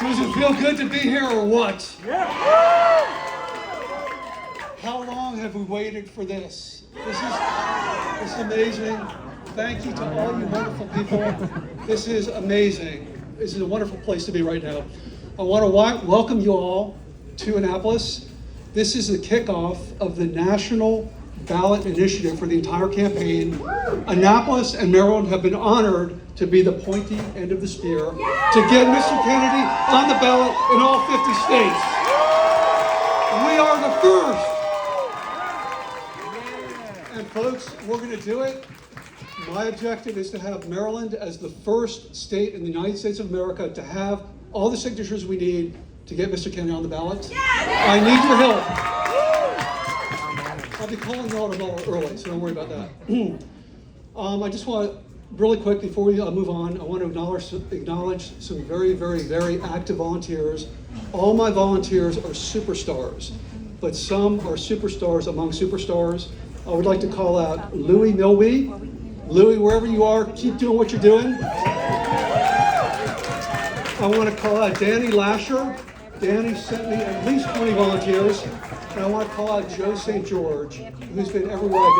Does it feel good to be here or what? Yeah. How long have we waited for this? This is amazing. Thank you to all you wonderful people. This is amazing. This is a wonderful place to be right now. I want to welcome you all to Annapolis. This is the kickoff of the National Ballot Initiative for the entire campaign. Annapolis and Maryland have been honored to be the pointy end of the spear to get Mr. Kennedy on the ballot in all 50 states. We are the first. And folks, we're going to do it. My objective is to have Maryland as the first state in the United States of America to have all the signatures we need to get Mr. Kennedy on the ballot. I need your help. I'll be calling you all tomorrow early, so don't worry about that. I just want to, really quick, before we move on, I want to acknowledge some very, very, very active volunteers. All my volunteers are superstars, but some are superstars among superstars. I would like to call out Louis Milby. Louis, wherever you are, keep doing what you're doing. I want to call out Danny Lasher. Danny sent me at least 20 volunteers. And I want to call out Joe St. George, who's been everywhere I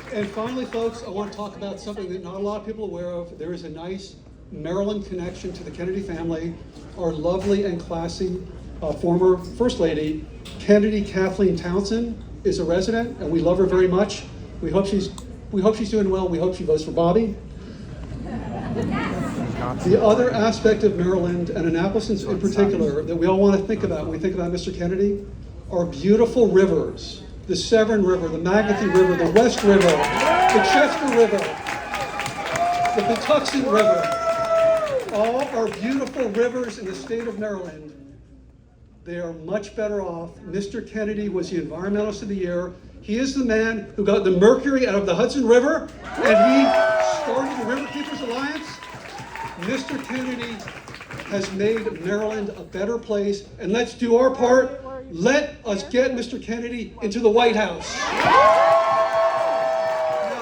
go. And finally, folks, I want to talk about something that not a lot of people are aware of. There is a nice Maryland connection to the Kennedy family. Our lovely and classy former First Lady, Kennedy Kathleen Townsend, is a resident, and we love her very much. We hope she's doing well. We hope she votes for Bobby. The other aspect of Maryland, and Annapolis in particular, that we all want to think about when we think about Mr. Kennedy, are beautiful rivers. The Severn River, the Magothy River, the West River, the Chester River, the Patuxent River. All are beautiful rivers in the state of Maryland. They are much better off. Mr. Kennedy was the Environmentalist of the Year. He is the man who got the mercury out of the Hudson River, and he started the River Keepers Alliance. Mr. Kennedy has made Maryland a better place, and let's do our part. Let us get Mr. Kennedy into the White House. Now,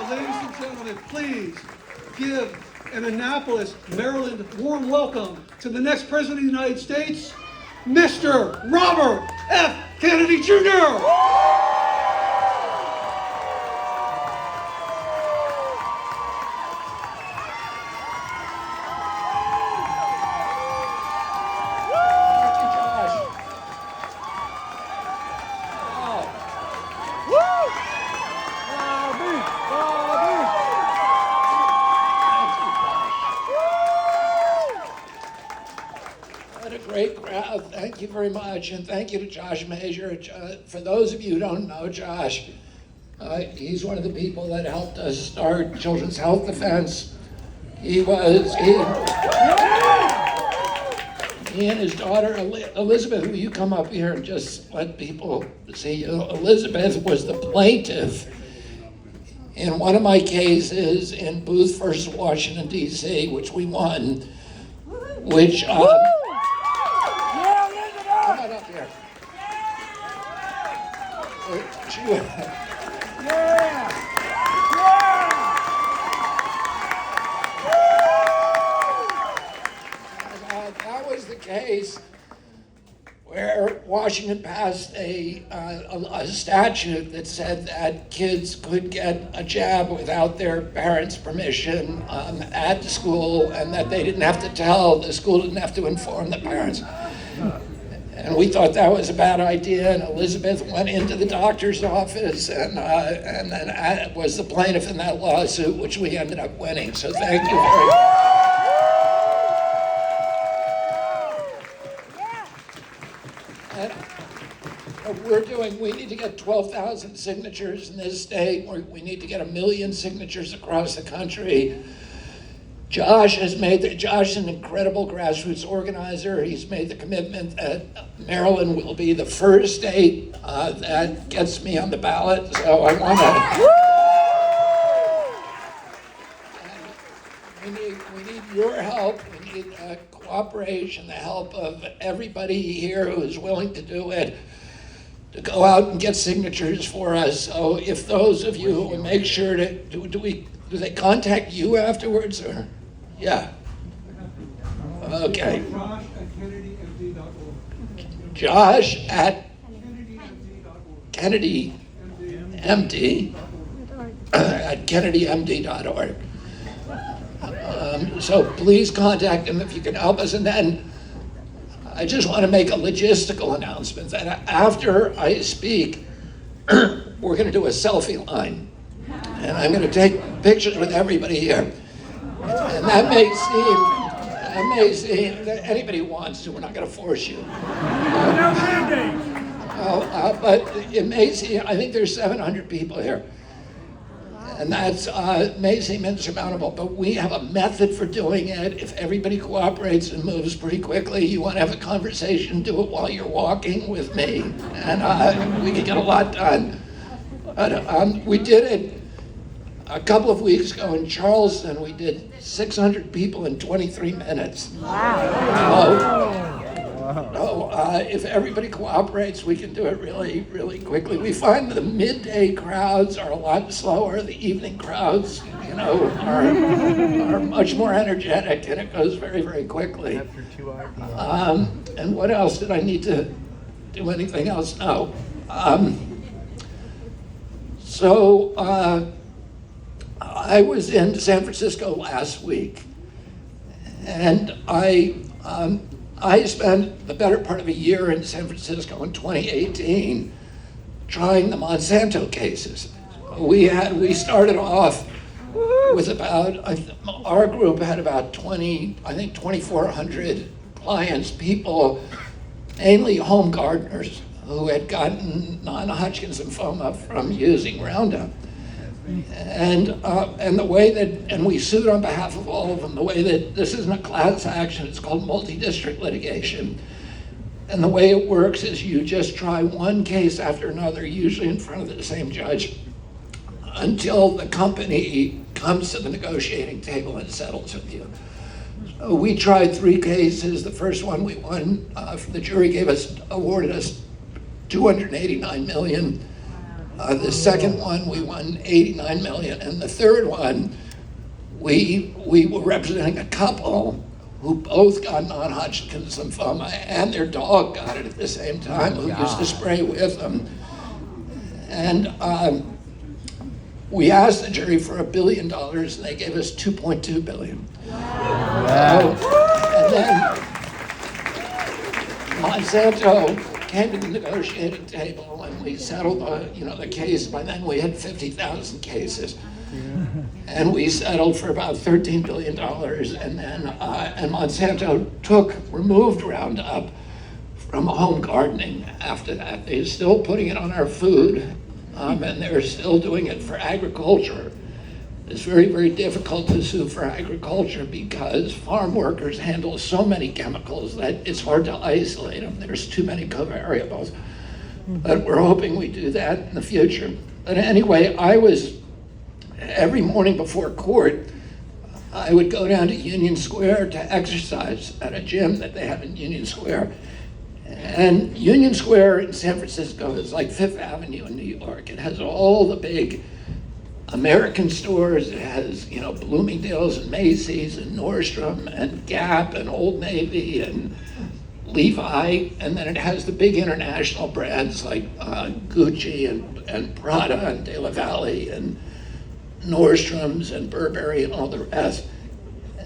ladies and gentlemen, please give an Annapolis, Maryland warm welcome to the next President of the United States, Mr. Robert F. Kennedy Jr. Great crowd. Thank you very much, and thank you to Josh Major. For those of you who don't know Josh, he's one of the people that helped us start Children's Health Defense. He and his daughter Elizabeth, will you come up here and just let people see you? Elizabeth was the plaintiff in one of my cases in Booth versus Washington, D.C., which we won, which that was the case where Washington passed a statute that said that kids could get a jab without their parents' permission at the school, and that they didn't have to tell, the school didn't have to inform the parents. And we thought that was a bad idea, and Elizabeth went into the doctor's office and then was the plaintiff in that lawsuit, which we ended up winning. So thank you very much. And we need to get 12,000 signatures in this state. We need to get 1 million signatures across the country. Josh is an incredible grassroots organizer. He's made the commitment that Maryland will be the first state that gets me on the ballot. So I want to. We need your help. We need cooperation, the help of everybody here who is willing to do it, to go out and get signatures for us. So if those of you will make sure to do they contact you afterwards, or? Yeah. Okay. Josh@kennedymd.org. Josh at KennedyMD. KennedyMD at KennedyMD.org. So please contact him if you can help us. And then I just want to make a logistical announcement that after I speak, we're going to do a selfie line. And I'm going to take pictures with everybody here. And that may seem that anybody who wants to, we're not going to force you. But it may seem, I think there's 700 people here. And that's may seem insurmountable, but we have a method for doing it. If everybody cooperates and moves pretty quickly, you want to have a conversation, do it while you're walking with me, and we can get a lot done. But, we did it a couple of weeks ago in Charleston. We did 600 people in 23 minutes. Wow. So if everybody cooperates, we can do it really, really quickly. We find the midday crowds are a lot slower. The evening crowds, are much more energetic, and it goes very, very quickly. After 2 hours. And what else? Did I need to do anything else? No. I was in San Francisco last week, and I spent the better part of a year in San Francisco in 2018 trying the Monsanto cases. We started off with our group had about 2,400 clients, people, mainly home gardeners who had gotten non-Hodgkin's lymphoma from using Roundup. And the way that, and we sued on behalf of all of them, the way that this isn't a class action, it's called multi-district litigation. And the way it works is you just try one case after another, usually in front of the same judge, until the company comes to the negotiating table and settles with you. So we tried 3 cases. The first one we won, the jury awarded us $289 million. The second one, we won $89 million. And the third one, we were representing a couple who both got non-Hodgkin's lymphoma, and their dog got it at the same time, who used to spray with them. And we asked the jury for $1 billion, and they gave us $2.2 billion. Wow. And then Monsanto came to the negotiating table, and we settled the case. By then we had 50,000 cases, and we settled for about $13 billion. And then and Monsanto removed Roundup from home gardening after that. They're still putting it on our food, and they're still doing it for agriculture. It's very, very difficult to sue for agriculture because farm workers handle so many chemicals that it's hard to isolate them. There's too many covariables. But we're hoping we do that in the future. But anyway, every morning before court, I would go down to Union Square to exercise at a gym that they have in Union Square. And Union Square in San Francisco is like Fifth Avenue in New York. It has all the big American stores. It has, Bloomingdale's and Macy's and Nordstrom and Gap and Old Navy and Levi, and then it has the big international brands like Gucci and Prada and De La Valle and Nordstrom's and Burberry and all the rest.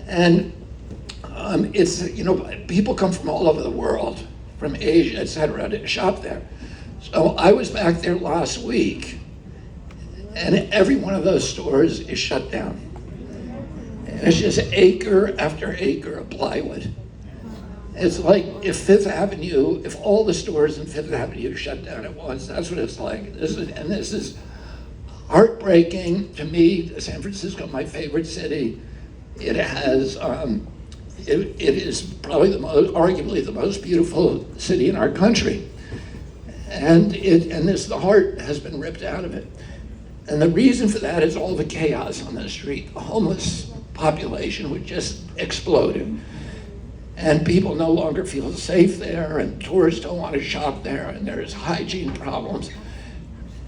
And it's, people come from all over the world, from Asia, et cetera, to shop there. So I was back there last week, and every one of those stores is shut down. And it's just acre after acre of plywood. It's like if all the stores in Fifth Avenue shut down at once, that's what it's like. This is heartbreaking to me. San Francisco, my favorite city. It has, it is probably arguably the most beautiful city in our country. And the heart has been ripped out of it. And the reason for that is all the chaos on the street. The homeless population would just exploded. And people no longer feel safe there, and tourists don't want to shop there, and there's hygiene problems.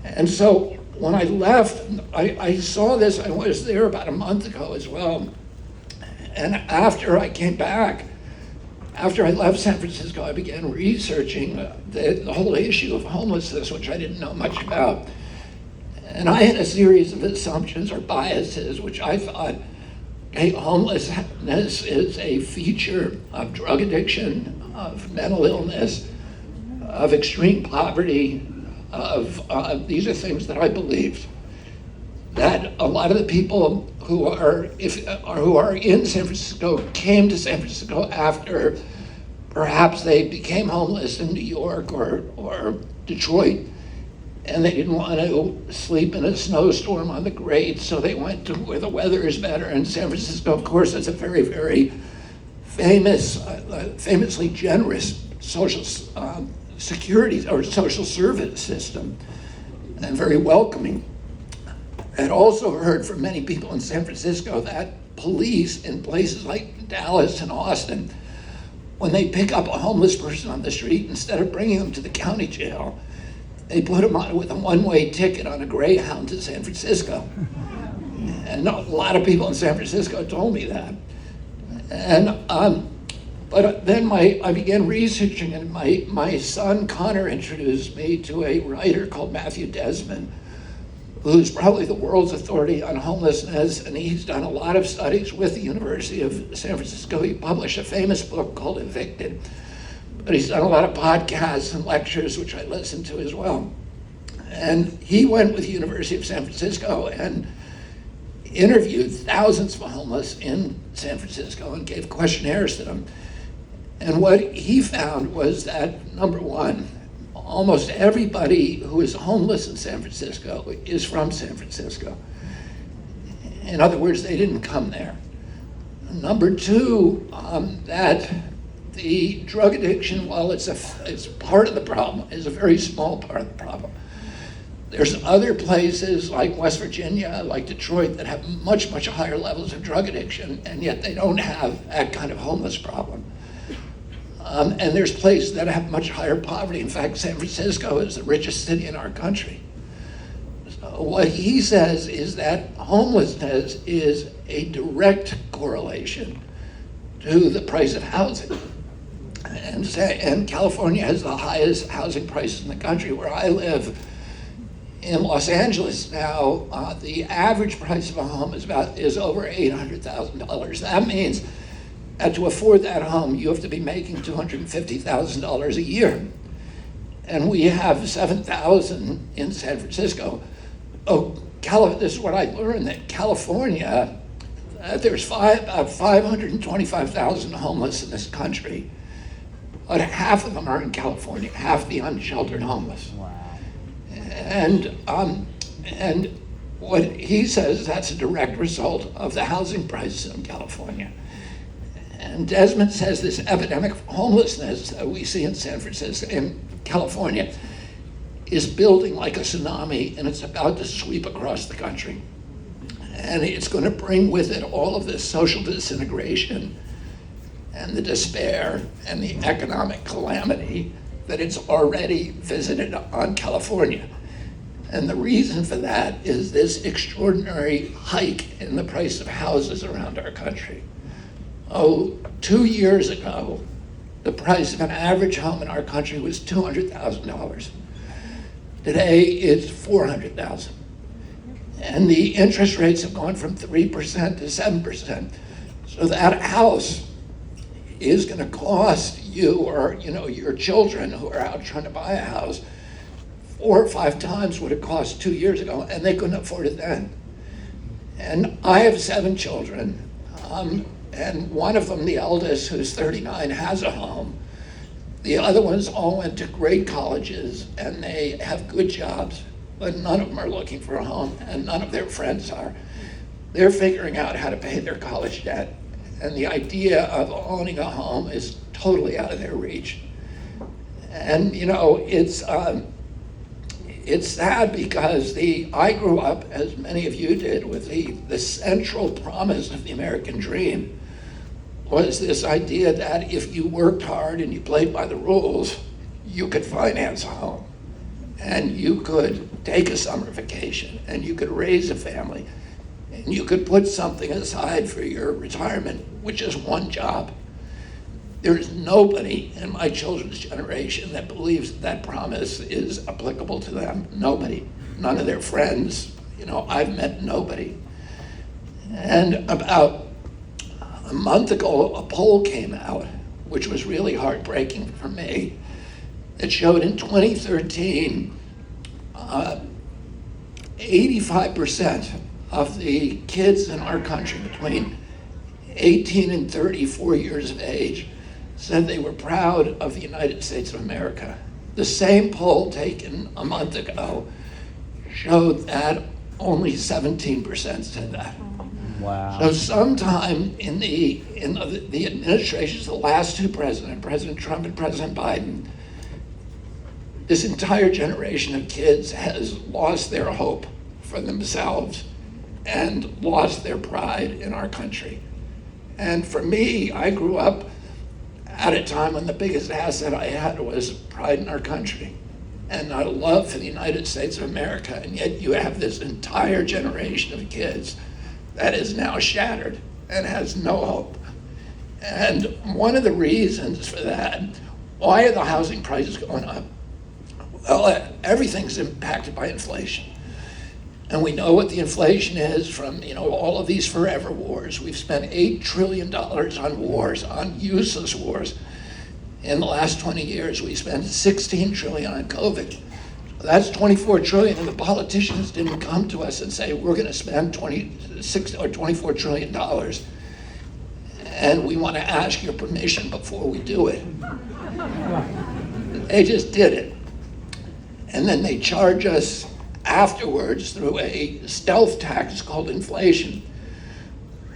And so when I left, I saw this. I was there about a month ago as well. And after I came back, after I left San Francisco, I began researching the whole issue of homelessness, which I didn't know much about. And I had a series of assumptions or biases, which I thought, hey, homelessness is a feature of drug addiction, of mental illness, of extreme poverty, these are things that I believed. That a lot of the people who are in San Francisco came to San Francisco after perhaps they became homeless in New York or Detroit, and they didn't want to sleep in a snowstorm on the grade, so they went to where the weather is better. And San Francisco, of course, is a very, very famously generous social security or social service system, and very welcoming. I had also heard from many people in San Francisco that police in places like Dallas and Austin, when they pick up a homeless person on the street, instead of bringing them to the county jail, they put them on with a one-way ticket on a Greyhound to San Francisco. And a lot of people in San Francisco told me that. And but then I began researching, and my son Connor introduced me to a writer called Matthew Desmond, who's probably the world's authority on homelessness, and he's done a lot of studies with the University of San Francisco. He published a famous book called Evicted, but he's done a lot of podcasts and lectures, which I listened to as well. And he went with the University of San Francisco and interviewed thousands of homeless in San Francisco and gave questionnaires to them. And what he found was that, number one, almost everybody who is homeless in San Francisco is from San Francisco. In other words, they didn't come there. Number two, that the drug addiction, while it's part of the problem, is a very small part of the problem. There's other places like West Virginia, like Detroit, that have much, much higher levels of drug addiction, and yet they don't have that kind of homeless problem. And there's places that have much higher poverty. In fact, San Francisco is the richest city in our country. So what he says is that homelessness is a direct correlation to the price of housing. And California has the highest housing prices in the country. Where I live in Los Angeles now, the average price of a home is over $800,000. That means that to afford that home, you have to be making $250,000 a year. And we have 7,000 in San Francisco. This is what I learned, that California, there's about 525,000 homeless in this country. But half of them are in California, half the unsheltered homeless. Wow. And what he says, that's a direct result of the housing prices in California. And Desmond says this epidemic of homelessness that we see in San Francisco, in California, is building like a tsunami, and it's about to sweep across the country. And it's going to bring with it all of this social disintegration and the despair and the economic calamity that it's already visited on California. And the reason for that is this extraordinary hike in the price of houses around our country. 2 years ago, the price of an average home in our country was $200,000. Today, it's $400,000. And the interest rates have gone from 3% to 7%. So that house is going to cost you or your children who are out trying to buy a house 4 or 5 times what it cost 2 years ago, and they couldn't afford it then. And I have 7 children. And one of them, the eldest, who's 39, has a home. The other ones all went to great colleges, and they have good jobs, but none of them are looking for a home, and none of their friends are. They're figuring out how to pay their college debt, and the idea of owning a home is totally out of their reach. And it's sad because I grew up, as many of you did, with the central promise of the American dream was this idea that if you worked hard and you played by the rules, you could finance a home, and you could take a summer vacation, and you could raise a family, and you could put something aside for your retirement, which is one job. There is nobody in my children's generation that believes that promise is applicable to them. Nobody. None of their friends. I've met nobody. And about a month ago, a poll came out, which was really heartbreaking for me. It showed in 2013, 85% of the kids in our country between 18 and 34 years of age said they were proud of the United States of America. The same poll taken a month ago showed that only 17% said that. Wow. So sometime in the administrations, the last two presidents, President Trump and President Biden, this entire generation of kids has lost their hope for themselves and lost their pride in our country. And for me, I grew up at a time when the biggest asset I had was pride in our country and a love for the United States of America. And yet you have this entire generation of kids that is now shattered and has no hope. And one of the reasons for that, why are the housing prices going up? Well, everything's impacted by inflation. And we know what the inflation is from all of these forever wars. We've spent $8 trillion on wars, on useless wars. In the last 20 years, we spent $16 trillion on COVID. That's $24 trillion, and the politicians didn't come to us and say, we're going to spend $26 or $24 trillion, and we want to ask your permission before we do it. They just did it. And then they charge us afterwards through a stealth tax called inflation,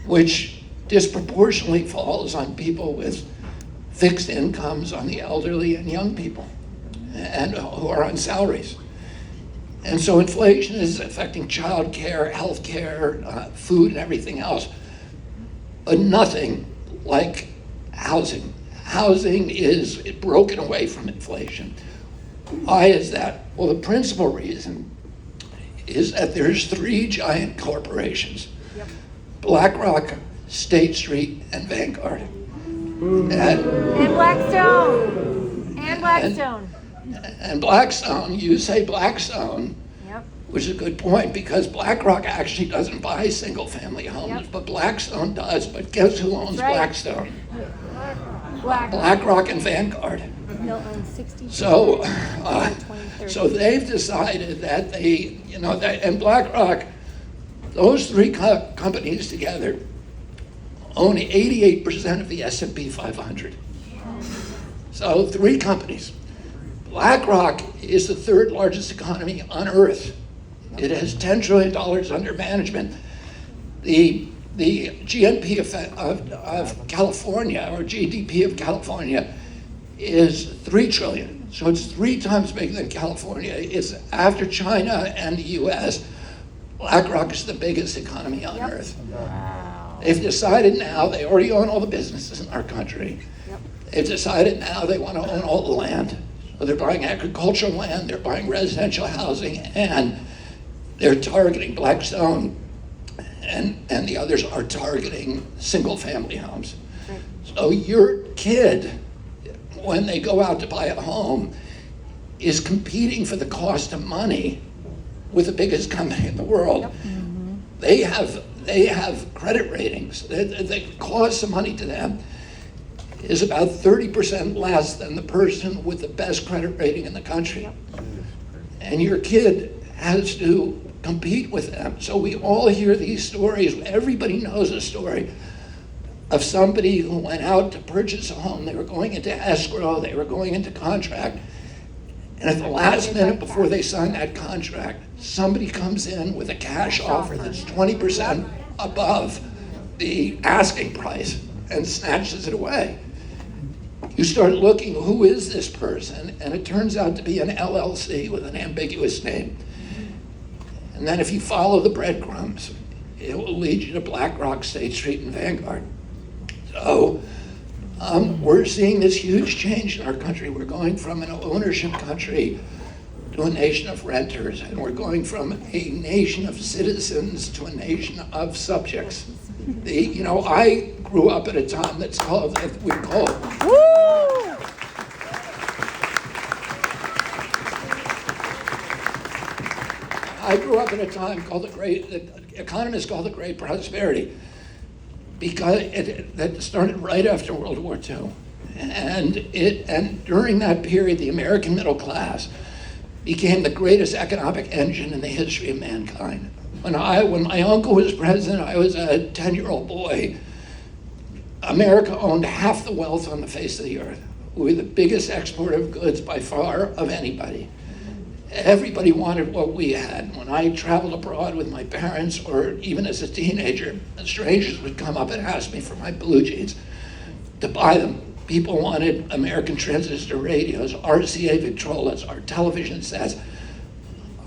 which disproportionately falls on people with fixed incomes, on the elderly and young people, and who are on salaries. And so inflation is affecting child care, health care, food, and everything else, but nothing like housing. Housing is broken away from inflation. Why is that? Well, the principal reason is that there's three giant corporations, BlackRock, State Street, and Vanguard. And Blackstone. And Blackstone. And Blackstone, you say Blackstone, Yep. which is a good point, because BlackRock actually doesn't buy single-family homes, Yep. but Blackstone does. But guess who owns That's right. Blackstone? Black. BlackRock and Vanguard. They'll own 60. So, 2030. so they've decided that and BlackRock, those three companies together own 88% of the S&P 500. So three companies. BlackRock is the third largest economy on earth. It has $10 trillion under management. The GNP of California, or GDP of California, is $3 trillion. So it's 3 times bigger than California. It's after China and the US, BlackRock is the biggest economy on earth. Wow. They've decided now, they already own all the businesses in our country. Yep. They've decided now they want to own all the land. So they're buying agricultural land, they're buying residential housing, and they're targeting Blackstone, and the others are targeting single-family homes. Right. So your kid, when they go out to buy a home, is competing for the cost of money with the biggest company in the world. Yep. They have credit ratings. The cost of money to them is about 30% less than the person with the best credit rating in the country. Yep. And your kid has to compete with them. So we all hear these stories. Everybody knows a story of somebody who went out to purchase a home. They were going into escrow, they were going into contract, and at the last minute before they sign that contract, somebody comes in with a cash offer that's 20% above the asking price and snatches it away. You start looking, who is this person? And it turns out to be an LLC with an ambiguous name. And then if you follow the breadcrumbs, it will lead you to BlackRock, State Street, and Vanguard. So we're seeing this huge change in our country. We're going from an ownership country to a nation of renters, and we're going from a nation of citizens to a nation of subjects. I grew up at a time that we call. I grew up in a time that economists call the Great Prosperity, because that started right after World War II. And during that period, the American middle class became the greatest economic engine in the history of mankind. When my uncle was president, I was a 10-year-old boy. America owned half the wealth on the face of the earth. We were the biggest exporter of goods by far of anybody. Everybody wanted what we had. When I traveled abroad with my parents, or even as a teenager, strangers would come up and ask me for my blue jeans to buy them. People wanted American transistor radios, RCA Victrolas, our television sets.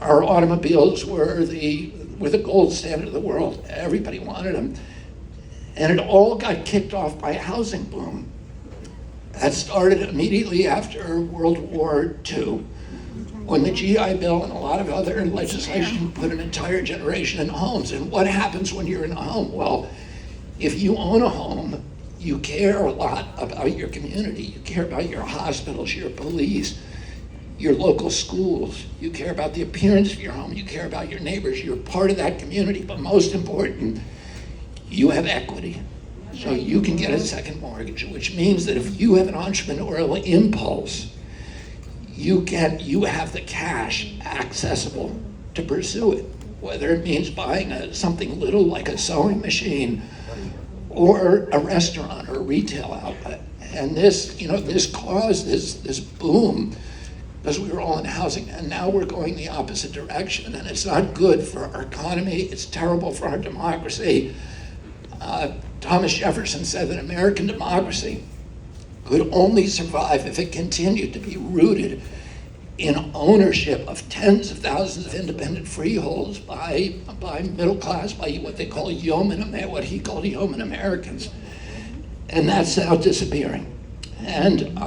Our automobiles were the gold standard of the world. Everybody wanted them. And it all got kicked off by a housing boom. That started immediately after World War II, when the GI Bill and a lot of other legislation put an entire generation in homes. And what happens when you're in a home? Well, if you own a home, you care a lot about your community. You care about your hospitals, your police, your local schools. You care about the appearance of your home. You care about your neighbors. You're part of that community. But most important, you have equity. So you can get a second mortgage, which means that if you have an entrepreneurial impulse, you have the cash accessible to pursue it, whether it means buying something little like a sewing machine or a restaurant or a retail outlet. And this caused this boom because we were all in housing, and now we're going the opposite direction, and it's not good for our economy. It's terrible for our democracy. Thomas Jefferson said that American democracy could only survive if it continued to be rooted in ownership of tens of thousands of independent freeholds by middle class, by what they call what he called yeoman Americans. And that's now disappearing. And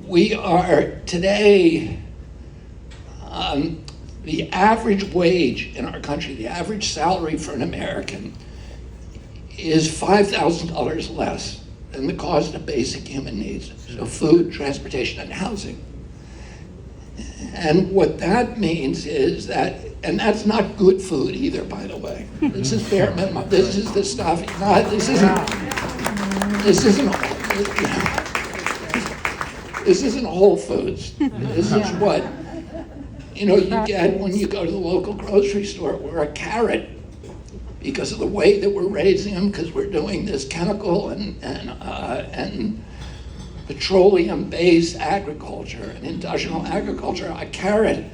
we are today, the average wage in our country, the average salary for an American is $5,000 less than the cost of basic human needs. So food, transportation, and housing. And what that means is that, and that's not good food either, by the way. This is bare minimum. This is the stuff. This isn't Whole Foods. This is what you get when you go to the local grocery store, where a carrot, because of the way that we're raising them, because we're doing this chemical and petroleum-based agriculture and industrial agriculture, a carrot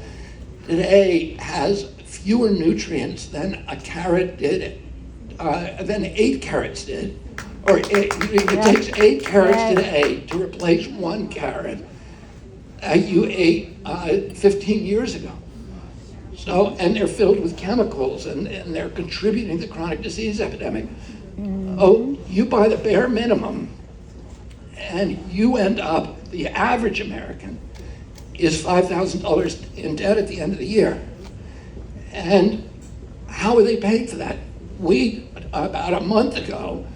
today has fewer nutrients than a carrot did, than 8 carrots did. Or it takes 8 carrots today to replace 1 carrot that you ate 15 years ago. So, and they're filled with chemicals, and they're contributing to the chronic disease epidemic. Oh, you buy the bare minimum, and you end up, the average American is $5,000 in debt at the end of the year. And how are they paying for that? About a month ago,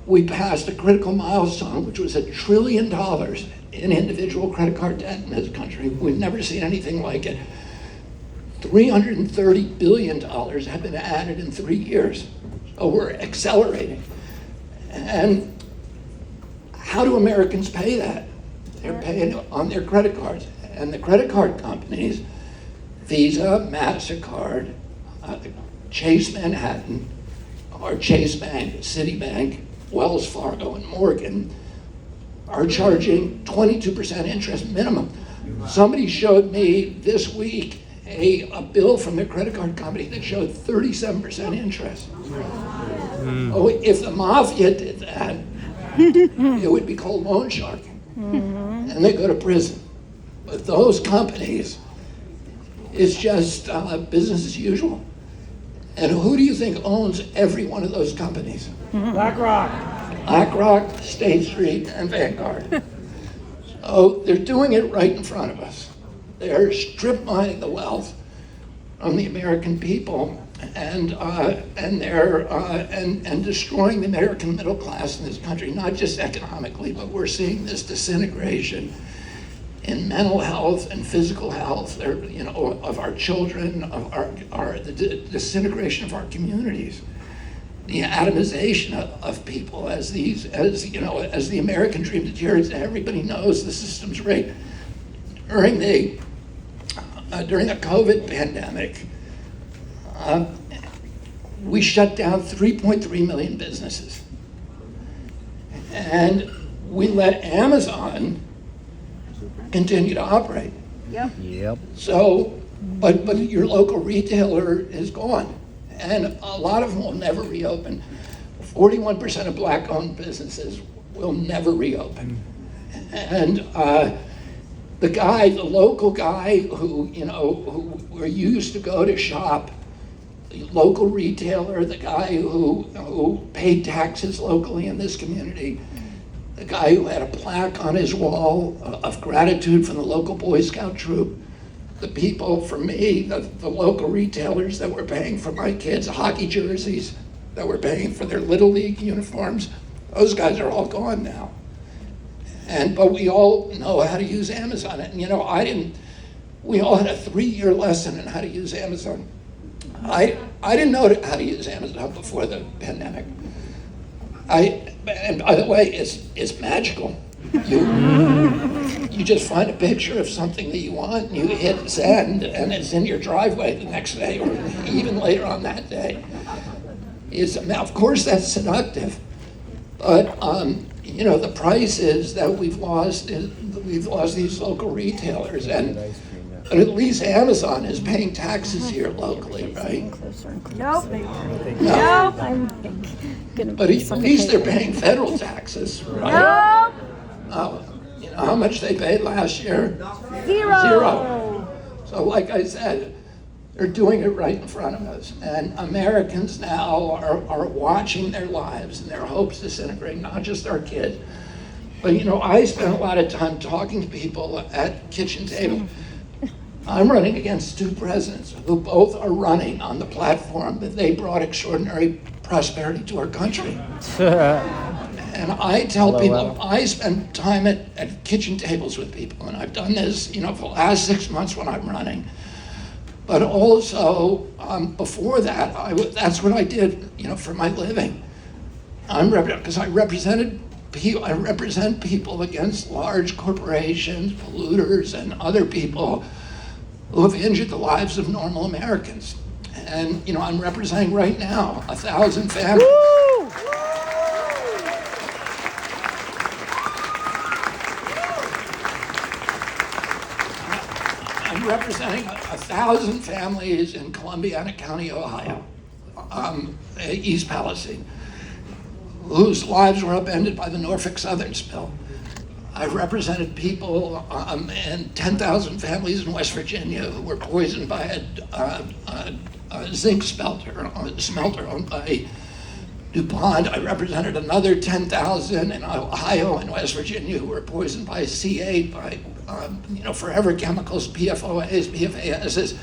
we passed a critical milestone, which was $1 trillion in individual credit card debt in this country. We've never seen anything like it. $330 billion have been added in 3 years. So we're accelerating. And how do Americans pay that? They're paying on their credit cards. And the credit card companies, Visa, MasterCard, Chase Manhattan, or Chase Bank, Citibank, Wells Fargo, and Morgan, are charging 22% interest minimum. Somebody showed me this week a bill from their credit card company that showed 37% interest. Oh, if the mafia did that, it would be called loan sharking, and they go to prison. But those companies, it's just business as usual. And who do you think owns every one of those companies? BlackRock, State Street, and Vanguard. So they're doing it right in front of us. They're strip mining the wealth from the American people. and destroying the American middle class in this country, not just economically, but we're seeing this disintegration in mental health and physical health, of our children, of the disintegration of our communities, the atomization of people as the American dream deteriorates. Everybody knows the system's rigged. During the COVID pandemic, we shut down 3.3 million businesses, and we let Amazon continue to operate. Yep. So, but your local retailer is gone, and a lot of them will never reopen. 41% of black-owned businesses will never reopen, and the local guy who used to go to shop, the local retailer, the guy who paid taxes locally in this community, the guy who had a plaque on his wall of gratitude from the local Boy Scout troop, the people, for me, the local retailers that were paying for my kids' hockey jerseys, that were paying for their Little League uniforms, those guys are all gone now. But we all know how to use Amazon. And we all had a 3-year lesson in how to use Amazon. I didn't know how to use Amazon before the pandemic. And by the way, it's magical. You just find a picture of something that you want, and you hit send, and it's in your driveway the next day, or even later on that day. Of course, that's seductive, but the price is that we've lost these local retailers, but at least Amazon is paying taxes here locally, right? Nope. No. I'm gonna But be at least they're paying federal taxes, right? Nope. How much they paid last year? Zero. So like I said, they're doing it right in front of us. And Americans now are watching their lives and their hopes disintegrate, not just our kids. But I spent a lot of time talking to people at kitchen table. I'm running against 2 presidents who both are running on the platform that they brought extraordinary prosperity to our country. And I tell people, I spend time at kitchen tables with people, and I've done this, for the last 6 months when I'm running. But also, before that, that's what I did, for my living. Because I represent people against large corporations, polluters, and other people who have injured the lives of normal Americans. And, I'm representing right now 1,000 families. Woo! I'm representing 1,000 families in Columbiana County, Ohio, East Palestine, whose lives were upended by the Norfolk Southern spill. I've represented people and 10,000 families in West Virginia who were poisoned by a zinc smelter owned by DuPont. I represented another 10,000 in Ohio and West Virginia who were poisoned by C8, by forever chemicals, PFOAs, PFASs.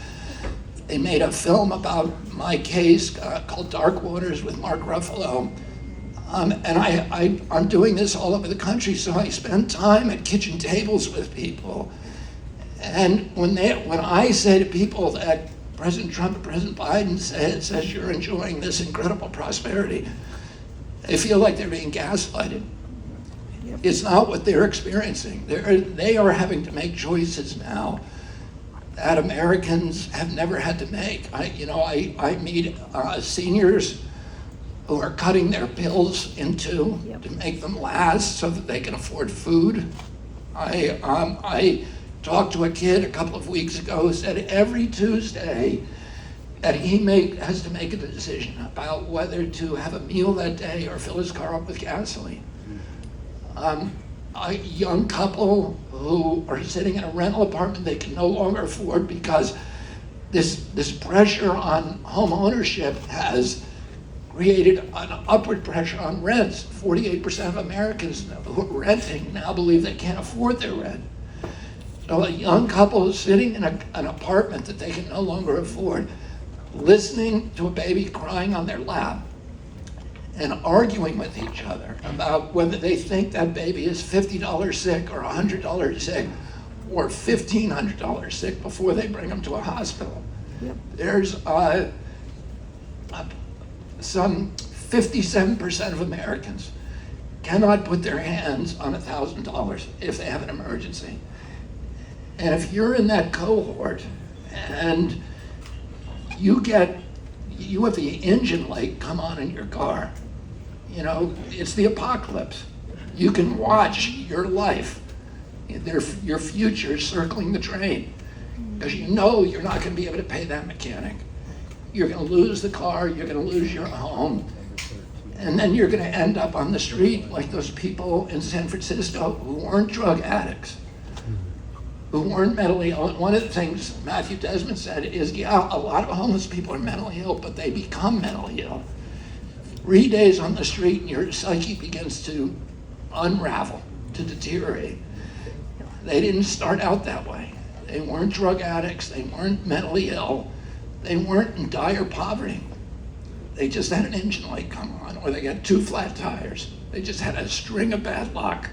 They made a film about my case called Dark Waters with Mark Ruffalo. And I'm doing this all over the country, so I spend time at kitchen tables with people. And when I say to people that President Trump and President Biden says you're enjoying this incredible prosperity, they feel like they're being gaslighted. It's not what they're experiencing. They are having to make choices now that Americans have never had to make. I meet seniors who are cutting their bills to make them last so that they can afford food. I talked to a kid a couple of weeks ago who said every Tuesday that he has to make a decision about whether to have a meal that day or fill his car up with gasoline. A young couple who are sitting in a rental apartment they can no longer afford because this pressure on home ownership has created an upward pressure on rents. 48% of Americans who are renting now believe they can't afford their rent. So a young couple is sitting in an apartment that they can no longer afford listening to a baby crying on their lap and arguing with each other about whether they think that baby is $50 sick or $100 sick or $1,500 sick before they bring them to a hospital. There's some 57% of Americans cannot put their hands on $1,000 if they have an emergency. And if you're in that cohort and you have the engine light come on in your car, you know, it's the apocalypse. You can watch your life, your future circling the drain, because you know you're not going to be able to pay that mechanic. You're going to lose the car, you're going to lose your home, and then you're going to end up on the street like those people in San Francisco who weren't drug addicts, who weren't mentally ill. One of the things Matthew Desmond said is, yeah, a lot of homeless people are mentally ill, but they become mentally ill. 3 days on the street and your psyche begins to unravel, to deteriorate. They didn't start out that way. They weren't drug addicts, they weren't mentally ill, they weren't in dire poverty. They just had an engine light come on, or they got 2 flat tires. They just had a string of bad luck.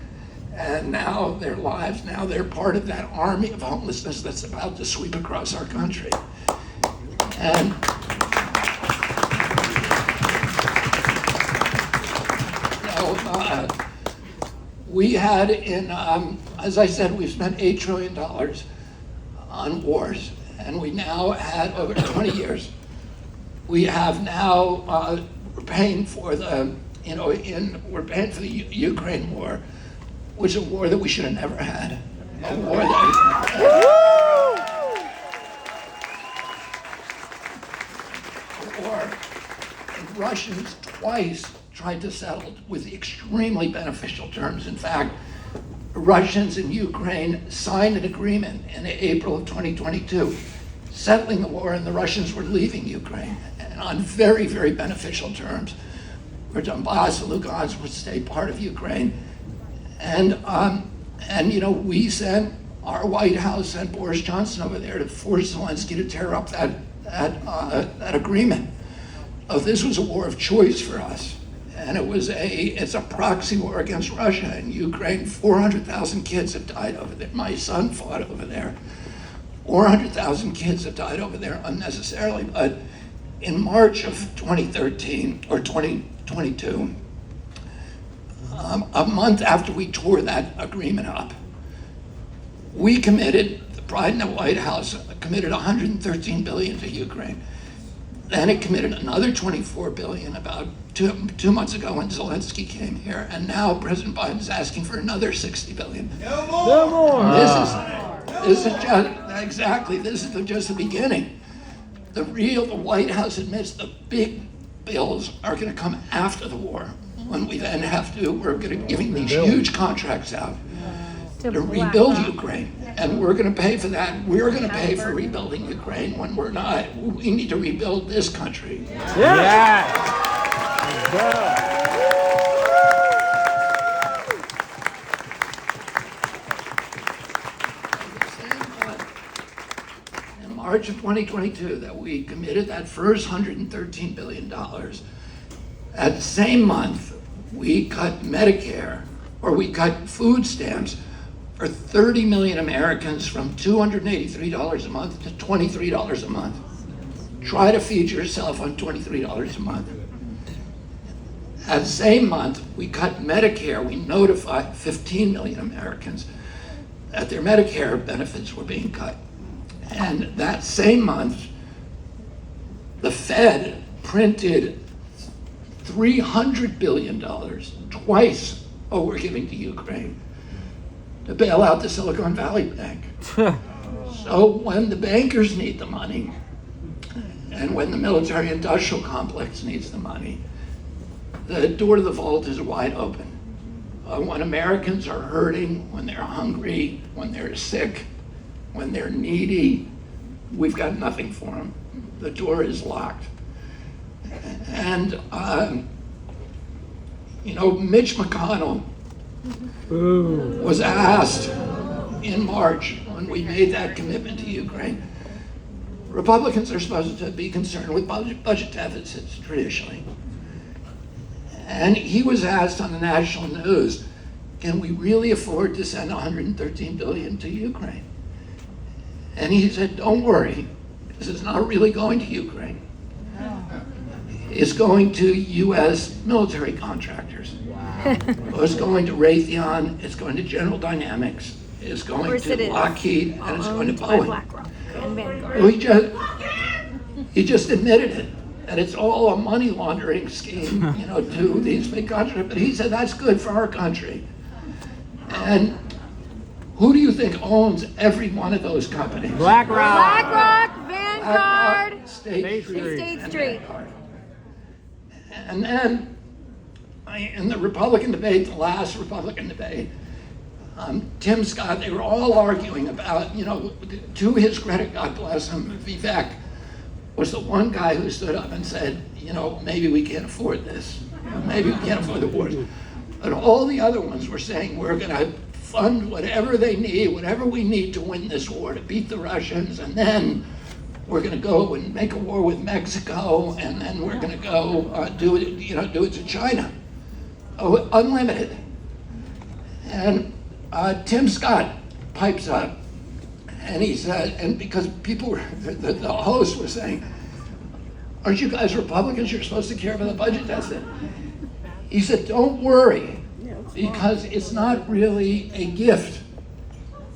And now their lives, now they're part of that army of homelessness that's about to sweep across our country. And we had as I said, we've spent $8 trillion on wars, and we now had over 20 years. We have now, we're paying for the Ukraine war, which is a war that we should have never had. A war the Russians twice tried to settle with extremely beneficial terms. In fact, Russians in Ukraine signed an agreement in April of 2022, settling the war, and the Russians were leaving Ukraine, and on very, very beneficial terms, where Donbass and Lugansk would stay part of Ukraine. And you know, our White House sent Boris Johnson over there to force Zelensky to tear up that agreement. This was a war of choice for us, and it's a proxy war against Russia. In Ukraine, 400,000 kids have died over there. My son fought over there. 400,000 kids have died over there unnecessarily. But in March of 2013 or 2022, a month after we tore that agreement up, we committed, the Pride in the White House committed $113 billion to Ukraine. Then it committed another $24 billion about two months ago when Zelensky came here, and now President Biden is asking for another $60 billion. No more. This is just the beginning. The White House admits the big bills are going to come after the war, when we're going to giving these huge contracts out to rebuild Ukraine, and we're going to pay for that. We're going to pay for rebuilding Ukraine when we're not. We need to rebuild this country. In March of 2022, that we committed that first $113 billion. That same month, we cut Medicare, or we cut food stamps for 30 million Americans from $283 a month to $23 a month. Try to feed yourself on $23 a month. That same month, we cut Medicare. We notified 15 million Americans that their Medicare benefits were being cut. And that same month, the Fed printed $300 billion, twice what we're giving to Ukraine, to bail out the Silicon Valley Bank. So when the bankers need the money, and when the military-industrial complex needs the money, the door to the vault is wide open. When Americans are hurting, when they're hungry, when they're sick, when they're needy, we've got nothing for them. The door is locked. And, Mitch McConnell was asked in March, when we made that commitment to Ukraine, Republicans are supposed to be concerned with budget deficits traditionally. And he was asked on the national news, can we really afford to send $113 billion to Ukraine? And he said, don't worry, this is not really going to Ukraine. It's going to US military contractors. It's going to Raytheon, it's going to General Dynamics, it's going course it to is. Lockheed, and it's going to Owned by Boeing. BlackRock and Vanguard. Well, he just admitted it, that it's all a money laundering scheme, to these big countries. But he said that's good for our country. And who do you think owns every one of those companies? BlackRock, Vanguard, BlackRock, State Street, State and Street. Vanguard. And then in the Republican debate, the last Republican debate, Tim Scott, they were all arguing about, to his credit, God bless him, Vivek was the one guy who stood up and said, maybe we can't afford this. Maybe we can't afford the wars. And all the other ones were saying, we're going to fund whatever they need, whatever we need to win this war, to beat the Russians, and then we're going to go and make a war with Mexico, and then we're going to go do it to China. Oh, unlimited. And Tim Scott pipes up, and he said, and because people were, the host was saying, aren't you guys Republicans? You're supposed to care about the budget deficit. He said, don't worry, because it's not really a gift.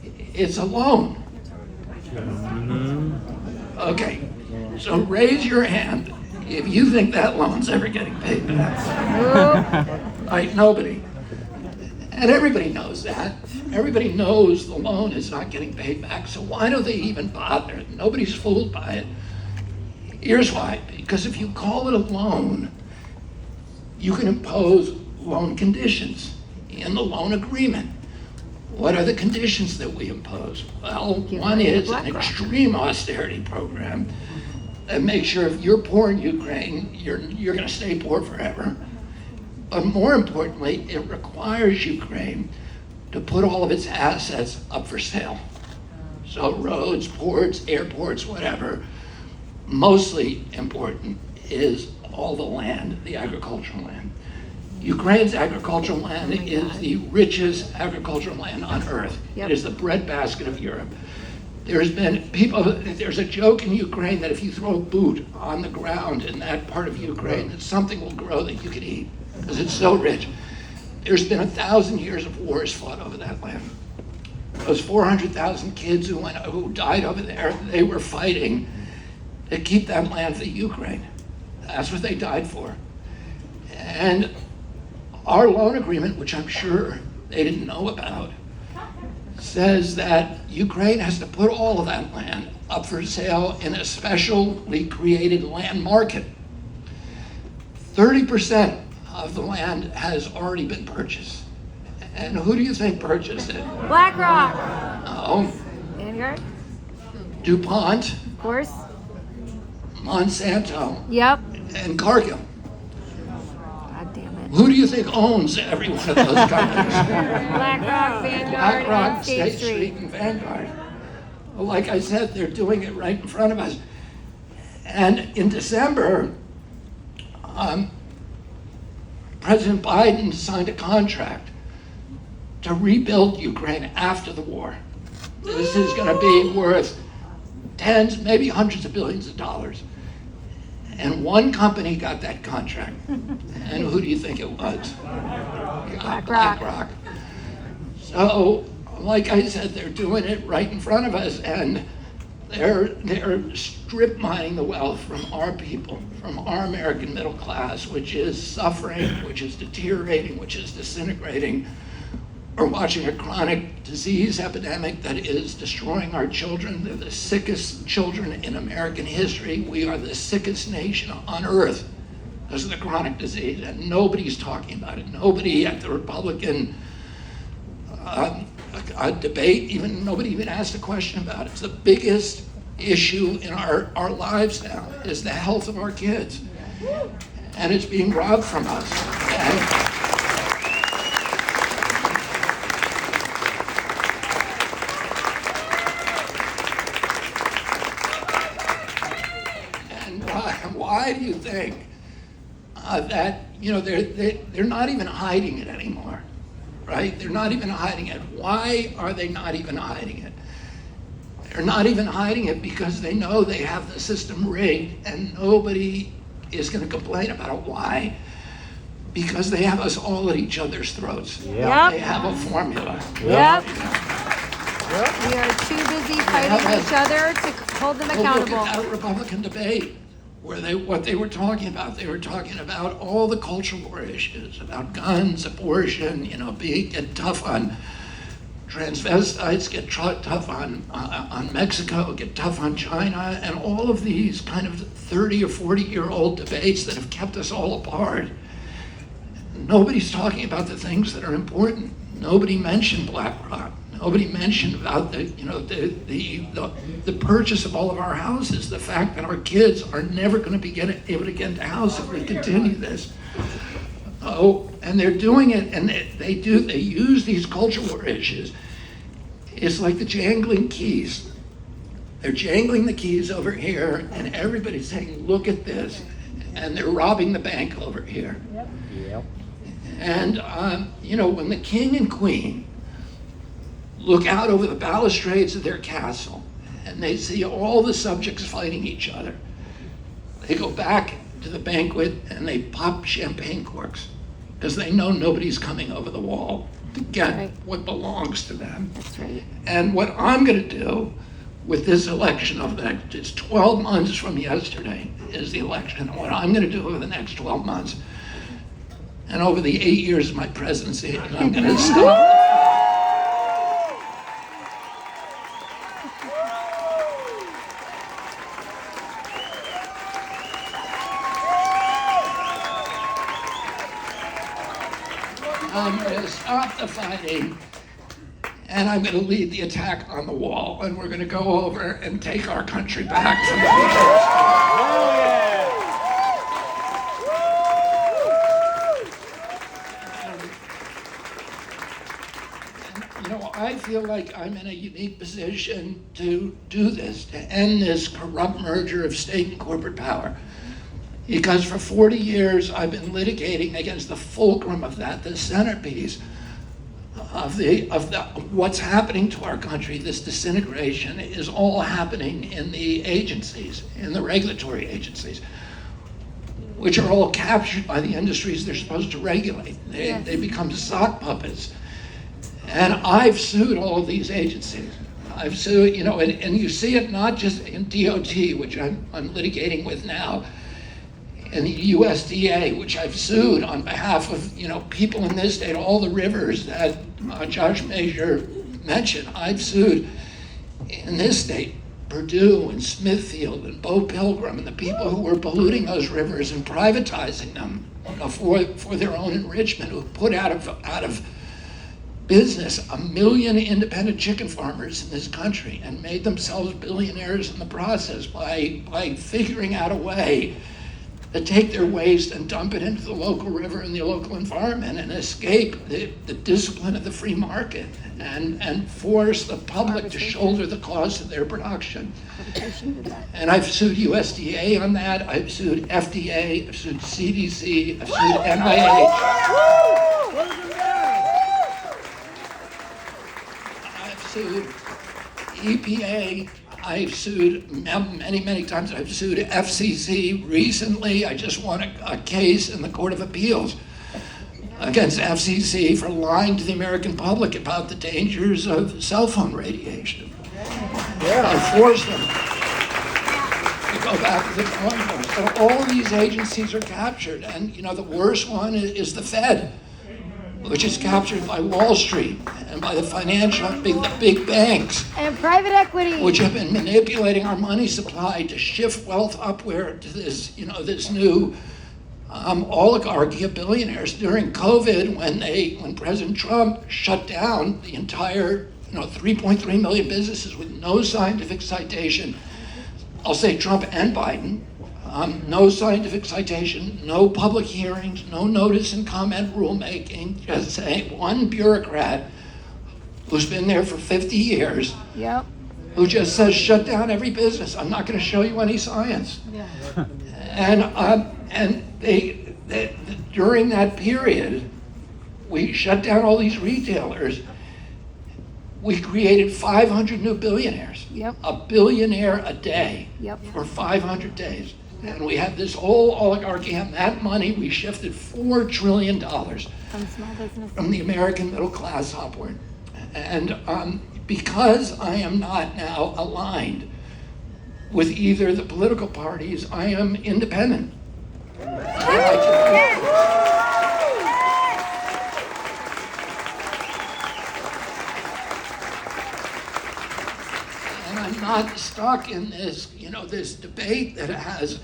It's a loan. Okay, so raise your hand if you think that loan's ever getting paid back. Right, nobody. And everybody knows that. Everybody knows the loan is not getting paid back, so why do they even bother? Nobody's fooled by it. Here's why. Because if you call it a loan, you can impose loan conditions in the loan agreement. What are the conditions that we impose? Well, one is an extreme austerity program that makes sure if you're poor in Ukraine, you're going to stay poor forever. But more importantly, it requires Ukraine to put all of its assets up for sale. So roads, ports, airports, whatever. Mostly important is all the land, the agricultural land. Ukraine's agricultural land is the richest agricultural land on earth. Yep. It is the breadbasket of Europe. There's a joke in Ukraine that if you throw a boot on the ground in that part of Ukraine, that something will grow that you could eat, because it's so rich. There's been 1,000 years of wars fought over that land. Those 400,000 kids who died over there, they were fighting to keep that land for Ukraine. That's what they died for. And our loan agreement, which I'm sure they didn't know about, says that Ukraine has to put all of that land up for sale in a specially created land market. 30% of the land has already been purchased. And who do you think purchased it? BlackRock, No, Vanguard, DuPont, of course. Monsanto, Yep. and Cargill. God damn it. Who do you think owns every one of those companies? BlackRock, Vanguard, BlackRock, and State State Street. Street, and Vanguard. Well, like I said, they're doing it right in front of us. And in December, President Biden signed a contract to rebuild Ukraine after the war. This is going to be worth tens, maybe hundreds of billions of dollars. And one company got that contract. And who do you think it was? BlackRock. So, like I said, they're doing it right in front of us, and they're strip mining the wealth from our people, from our American middle class, which is suffering, which is deteriorating, which is disintegrating. We're watching a chronic disease epidemic that is destroying our children. They're the sickest children in American history. We are the sickest nation on earth because of the chronic disease, and nobody's talking about it. Nobody at the Republican debate, nobody even asked a question about it. It's the biggest issue in our lives now, is the health of our kids. And it's being robbed from us. And why do you think that, they're not even hiding it anymore, right? They're not even hiding it. Why are they not even hiding it? They're not even hiding it because they know they have the system rigged and nobody is going to complain about it. Why? Because they have us all at each other's throats. Yep. They have a formula. Yep. We are too busy fighting each other to hold them Look accountable. at that Republican debate where what they were talking about all the cultural war issues, about guns, abortion, get tough on transvestites, get tough on Mexico, get tough on China, and all of these kind of 30 or 40-year-old debates that have kept us all apart. Nobody's talking about the things that are important. Nobody mentioned BlackRock. Nobody mentioned about the purchase of all of our houses, the fact that our kids are never going to be able to get into a house if we continue this. Oh, and they're doing it, and they use these cultural war issues. It's like the jangling keys. They're jangling the keys over here, and everybody's saying, look at this. And they're robbing the bank over here. Yep. And, when the king and queen look out over the balustrades of their castle and they see all the subjects fighting each other, they go back to the banquet and they pop champagne corks because they know nobody's coming over the wall to get what belongs to them. That's right. And what I'm going to do with this election it's 12 months from yesterday is the election. And what I'm going to do over the next 12 months and over the 8 years of my presidency, I'm going to stop. I'm going to stop the fighting, and I'm going to lead the attack on the wall, and we're going to go over and take our country back from the I feel like I'm in a unique position to do this, to end this corrupt merger of state and corporate power. Because for 40 years, I've been litigating against the fulcrum of that, the centerpiece of what's happening to our country. This disintegration is all happening in the agencies, in the regulatory agencies, which are all captured by the industries they're supposed to regulate. They become sock puppets. And I've sued all of these agencies. I've sued, and you see it not just in DOT, which I'm litigating with now, and the USDA, which I've sued on behalf of, people in this state, all the rivers that Josh Major mentioned. I've sued in this state, Purdue and Smithfield and Bo Pilgrim and the people who were polluting those rivers and privatizing them for their own enrichment, who put out of business 1 million independent chicken farmers in this country and made themselves billionaires in the process by figuring out a way to take their waste and dump it into the local river and the local environment and escape the discipline of the free market and force the public to shoulder the cost of their production. And I've sued USDA on that, I've sued FDA, I've sued CDC, I've sued NIH. I've sued EPA, I've sued many, many times. I've sued FCC. Recently, I just won a case in the Court of Appeals against FCC for lying to the American public about the dangers of cell phone radiation. I forced them to go back to the drawing board. So all of these agencies are captured, and the worst one is the Fed, which is captured by Wall Street and by the big banks. And private equity. Which have been manipulating our money supply to shift wealth upward to this, this new oligarchy of billionaires. During COVID, when President Trump shut down the entire, 3.3 million businesses with no scientific citation, I'll say Trump and Biden, no scientific citation, no public hearings, no notice and comment rulemaking, just saying one bureaucrat who's been there for 50 years, who just says shut down every business. I'm not going to show you any science. And during that period, we shut down all these retailers. We created 500 new billionaires. Yep. A billionaire a day. Yep. For 500 days. And we had this whole oligarchy, and that money, we shifted $4 trillion From small business. from the American middle class upward. And because I am not now aligned with either the political parties, I am independent. And I'm not stuck in this, this debate that has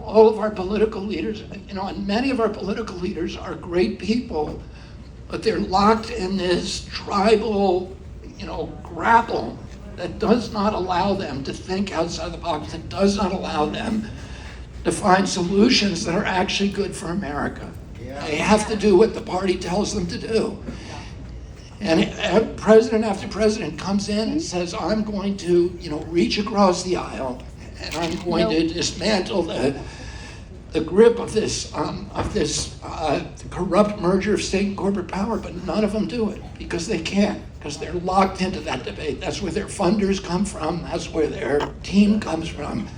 all of our political leaders, and many of our political leaders are great people, but they're locked in this tribal, grapple that does not allow them to think outside the box, that does not allow them to find solutions that are actually good for America. They have to do what the party tells them to do. And president after president comes in and says, I'm going to, reach across the aisle, and I'm going to dismantle the grip of this corrupt merger of state and corporate power, but none of them do it because they can't, because they're locked into that debate. That's where their funders come from. That's where their team comes from.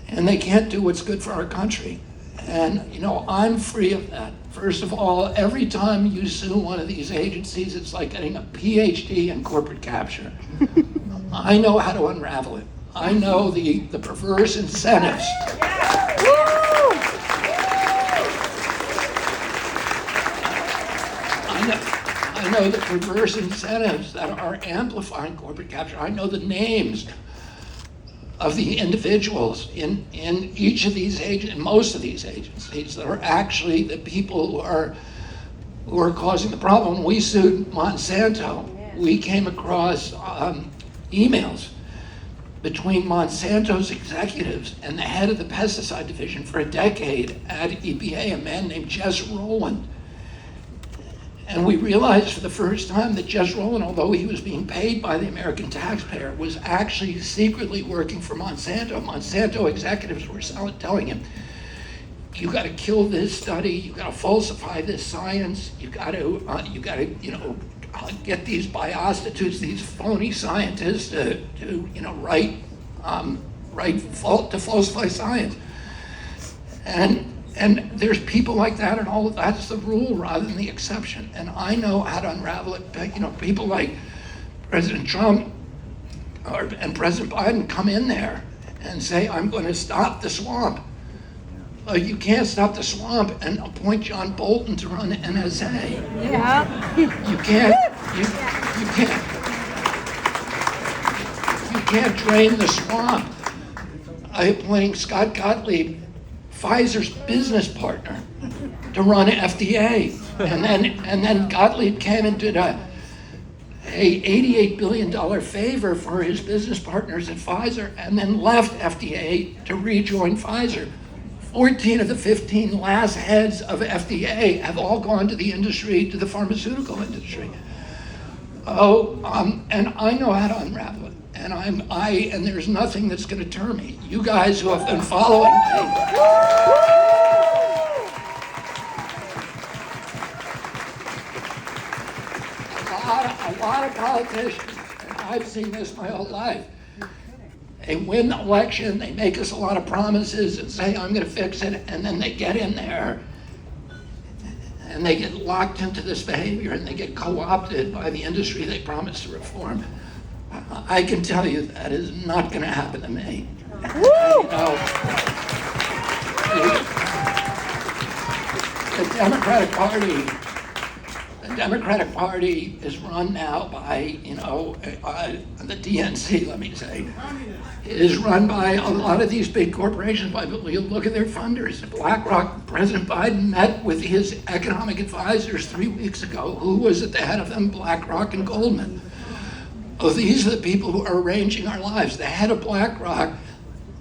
And they can't do what's good for our country. And, I'm free of that. First of all, every time you sue one of these agencies, it's like getting a PhD in corporate capture. I know how to unravel it. I know the perverse incentives. I know the perverse incentives that are amplifying corporate capture. I know the names of the individuals in each of these in most of these agencies that are actually the people who are causing the problem. When we sued Monsanto, we came across emails between Monsanto's executives and the head of the pesticide division for a decade at EPA, a man named Jess Rowland. And we realized for the first time that Jess Rowland, although he was being paid by the American taxpayer, was actually secretly working for Monsanto. Monsanto executives were telling him, you got to kill this study, you got to falsify this science, you got to get these biostitutes, these phony scientists to falsify science. And there's people like that, and all of that's the rule rather than the exception. And I know how to unravel it. People like President Trump and President Biden come in there and say, I'm going to stop the swamp. You can't stop the swamp and appoint John Bolton to run the NSA. Yeah. You can't drain the swamp by appointing Scott Gottlieb, Pfizer's business partner, to run FDA. And then Gottlieb came and did a $88 billion favor for his business partners at Pfizer, and then left FDA to rejoin Pfizer. 14 of the 15 last heads of FDA have all gone to the industry, to the pharmaceutical industry. And I know how to unravel it. And there's nothing that's going to deter me. You guys who have been following me. A lot of politicians, and I've seen this my whole life, they win the election, they make us a lot of promises and say, I'm going to fix it, and then they get in there and they get locked into this behavior and they get co-opted by the industry they promised to reform. I can tell you that is not going to happen to me. The Democratic Party is run now by, the DNC, let me say, is run by a lot of these big corporations. You look at their funders. BlackRock, President Biden met with his economic advisors 3 weeks ago. Who was at the head of them? BlackRock and Goldman. Oh, these are the people who are arranging our lives. The head of BlackRock,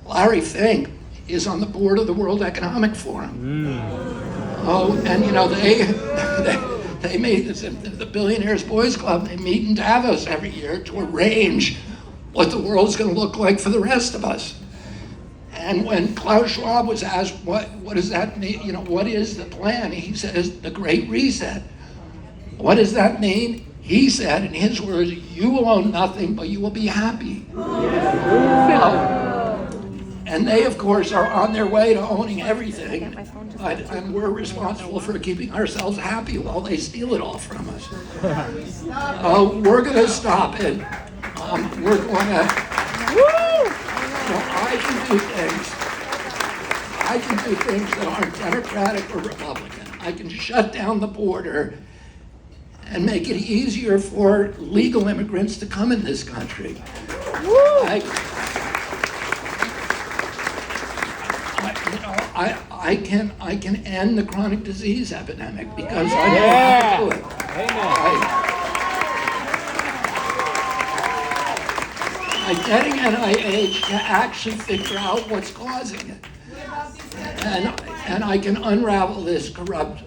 Larry Fink, is on the board of the World Economic Forum. And they made this, the Billionaires Boys Club, they meet in Davos every year to arrange what the world's going to look like for the rest of us. And when Klaus Schwab was asked, what does that mean? You know, what is the plan? He says, the Great Reset. What does that mean? He said, in his words, you will own nothing, but you will be happy. And they, of course, are on their way to owning everything. And we're responsible for keeping ourselves happy while they steal it all from us. We're going to stop it. We're going to... I can do things that aren't Democratic or Republican. I can shut down the border and make it easier for legal immigrants to come in this country. I can end the chronic disease epidemic because I know how to do it. By getting NIH to actually figure out what's causing it. And I can unravel this corrupt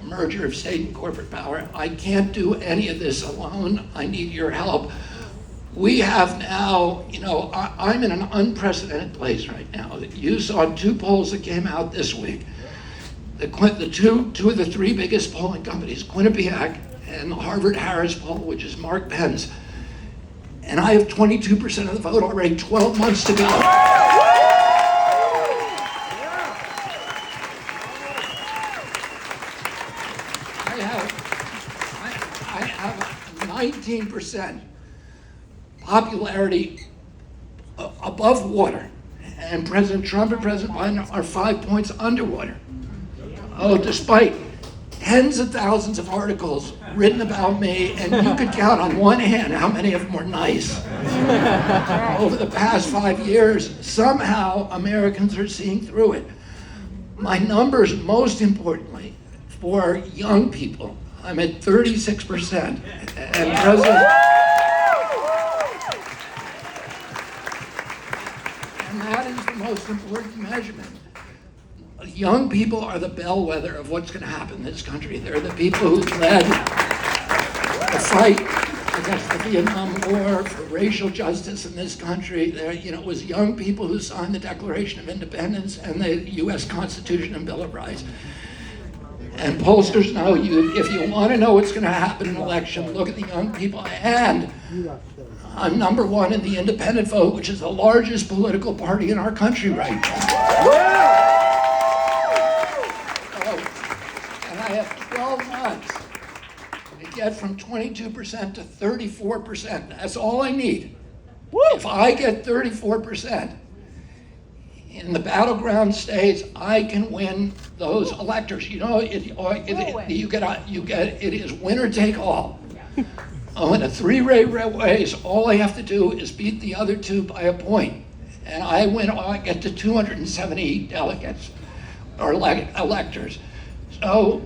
merger of state and corporate power. I can't do any of this alone. I need your help. We have now, you know, I'm in an unprecedented place right now. You saw 2 polls that came out this week. The two of the 3 biggest polling companies, Quinnipiac and the Harvard-Harris poll, which is Mark Penn's. And I have 22% of the vote already, 12 months to go. I have 19% popularity above water, and President Trump and President Biden are 5 points underwater. Despite tens of thousands of articles written about me, and you could count on one hand how many of them were nice. Over the past 5 years, somehow Americans are seeing through it. My numbers, most importantly, for young people, I'm at 36%, and that is the most important measurement. Young people are the bellwether of what's going to happen in this country. They're the people who led the fight against the Vietnam War for racial justice in this country. It was young people who signed the Declaration of Independence and the U.S. Constitution and Bill of Rights. And pollsters know if you want to know what's going to happen in an election, look at the young people. And I'm number 1 in the independent vote, which is the largest political party in our country right now. And I have 12 months to get from 22% to 34%. That's all I need. If I get 34%, in the battleground states, I can win those electors. You know, it is winner take all. In a 3-way race, all I have to do is beat the other 2 by a point, and I get to 270 delegates or electors. So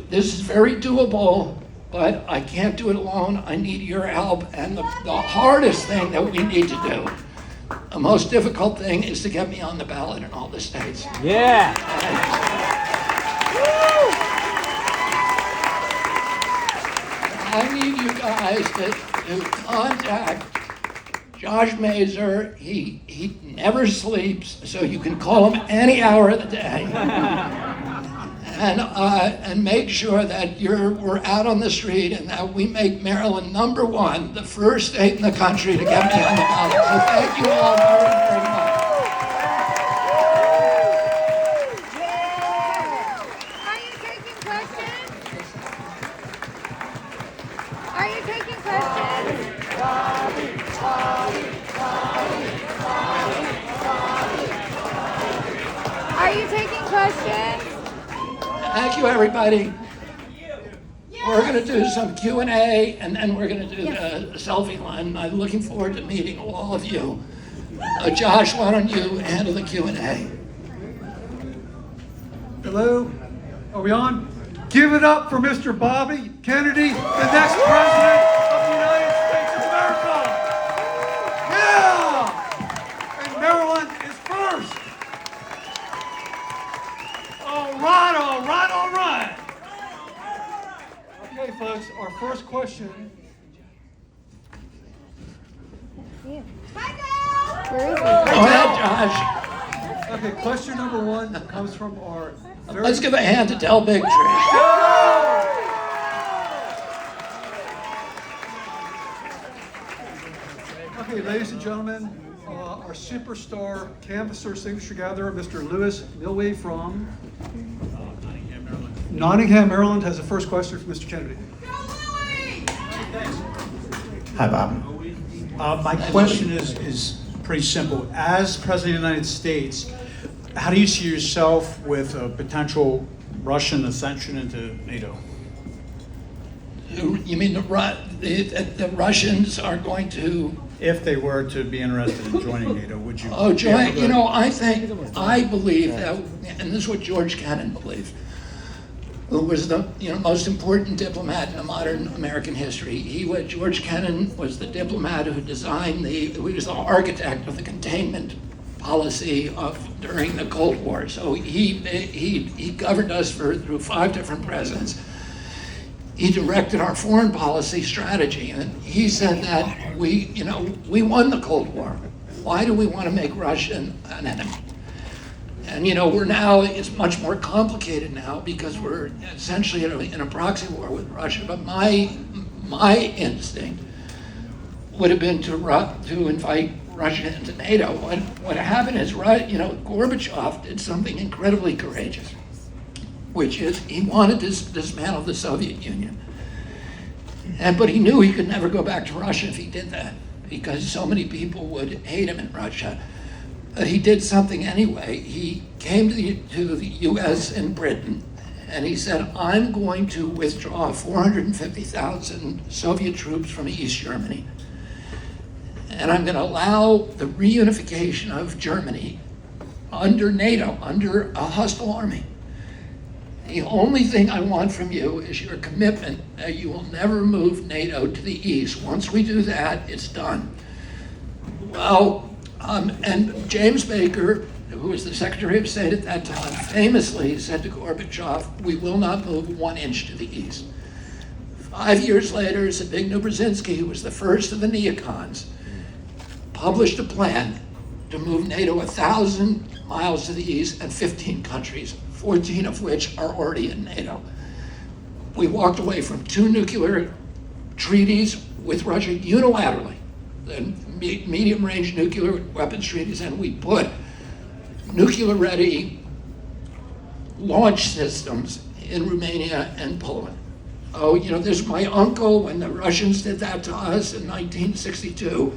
this is very doable, but I can't do it alone. I need your help, and the hardest thing that we need to do, the most difficult thing, is to get me on the ballot in all the states. Yeah. I need you guys to contact Josh Mazer. He never sleeps, so you can call him any hour of the day. And make sure that we're out on the street and that we make Maryland number 1, the first state in the country to get me on the ballot. So thank you all very, very much. Are you taking questions? Are you taking questions? Are you taking questions? Thank you, everybody. We're going to do some Q&A, and then we're going to do the selfie line. I'm looking forward to meeting all of you. Josh, why don't you handle the Q&A? Hello? Are we on? Give it up for Mr. Bobby Kennedy, the next president of the United States of America! Yeah! And Maryland is first! All right, all right, all right! Okay, folks, our first question. Where is he? Go ahead, Josh. Okay, question number one comes from our very... Let's give a hand to Del Bigtree. Okay, ladies and gentlemen, our superstar canvasser, signature gatherer, Mr. Lewis Milwee from Nottingham, Maryland, has the first question for Mr. Kennedy. Hi, Bob. My question is pretty simple. As President of the United States, how do you see yourself with a potential Russian accession into NATO? You mean the Russians are going to... If they were to be interested in joining NATO, would you? Oh, be able to- you know, I believe that, and this is what George Kennan believed, who was the most important diplomat in modern American history. George Kennan was the diplomat who designed he was the architect of the containment policy during the Cold War. So he governed us through 5 different presidents. He directed our foreign policy strategy, and he said that we won the Cold War. Why do we want to make Russia an enemy? And it's much more complicated now because we're essentially in a proxy war with Russia. But my instinct would have been to invite Russia into NATO. What happened is, Gorbachev did something incredibly courageous, which is he wanted to dismantle the Soviet Union. But he knew he could never go back to Russia if he did that, because so many people would hate him in Russia. But he did something anyway. He came to the US and Britain, and he said, I'm going to withdraw 450,000 Soviet troops from East Germany. And I'm going to allow the reunification of Germany under NATO, under a hostile army. The only thing I want from you is your commitment that you will never move NATO to the east. Once we do that, it's done. Well, and James Baker, who was the Secretary of State at that time, famously said to Gorbachev, we will not move 1 inch to the east. 5 years later, Zbigniew Brzezinski, who was the first of the neocons, published a plan to move NATO 1,000 miles to the east and 15 countries, 14 of which are already in NATO. We walked away from 2 nuclear treaties with Russia unilaterally, the medium-range nuclear weapons treaties, and we put nuclear-ready launch systems in Romania and Poland. Oh, there's my uncle, when the Russians did that to us in 1962,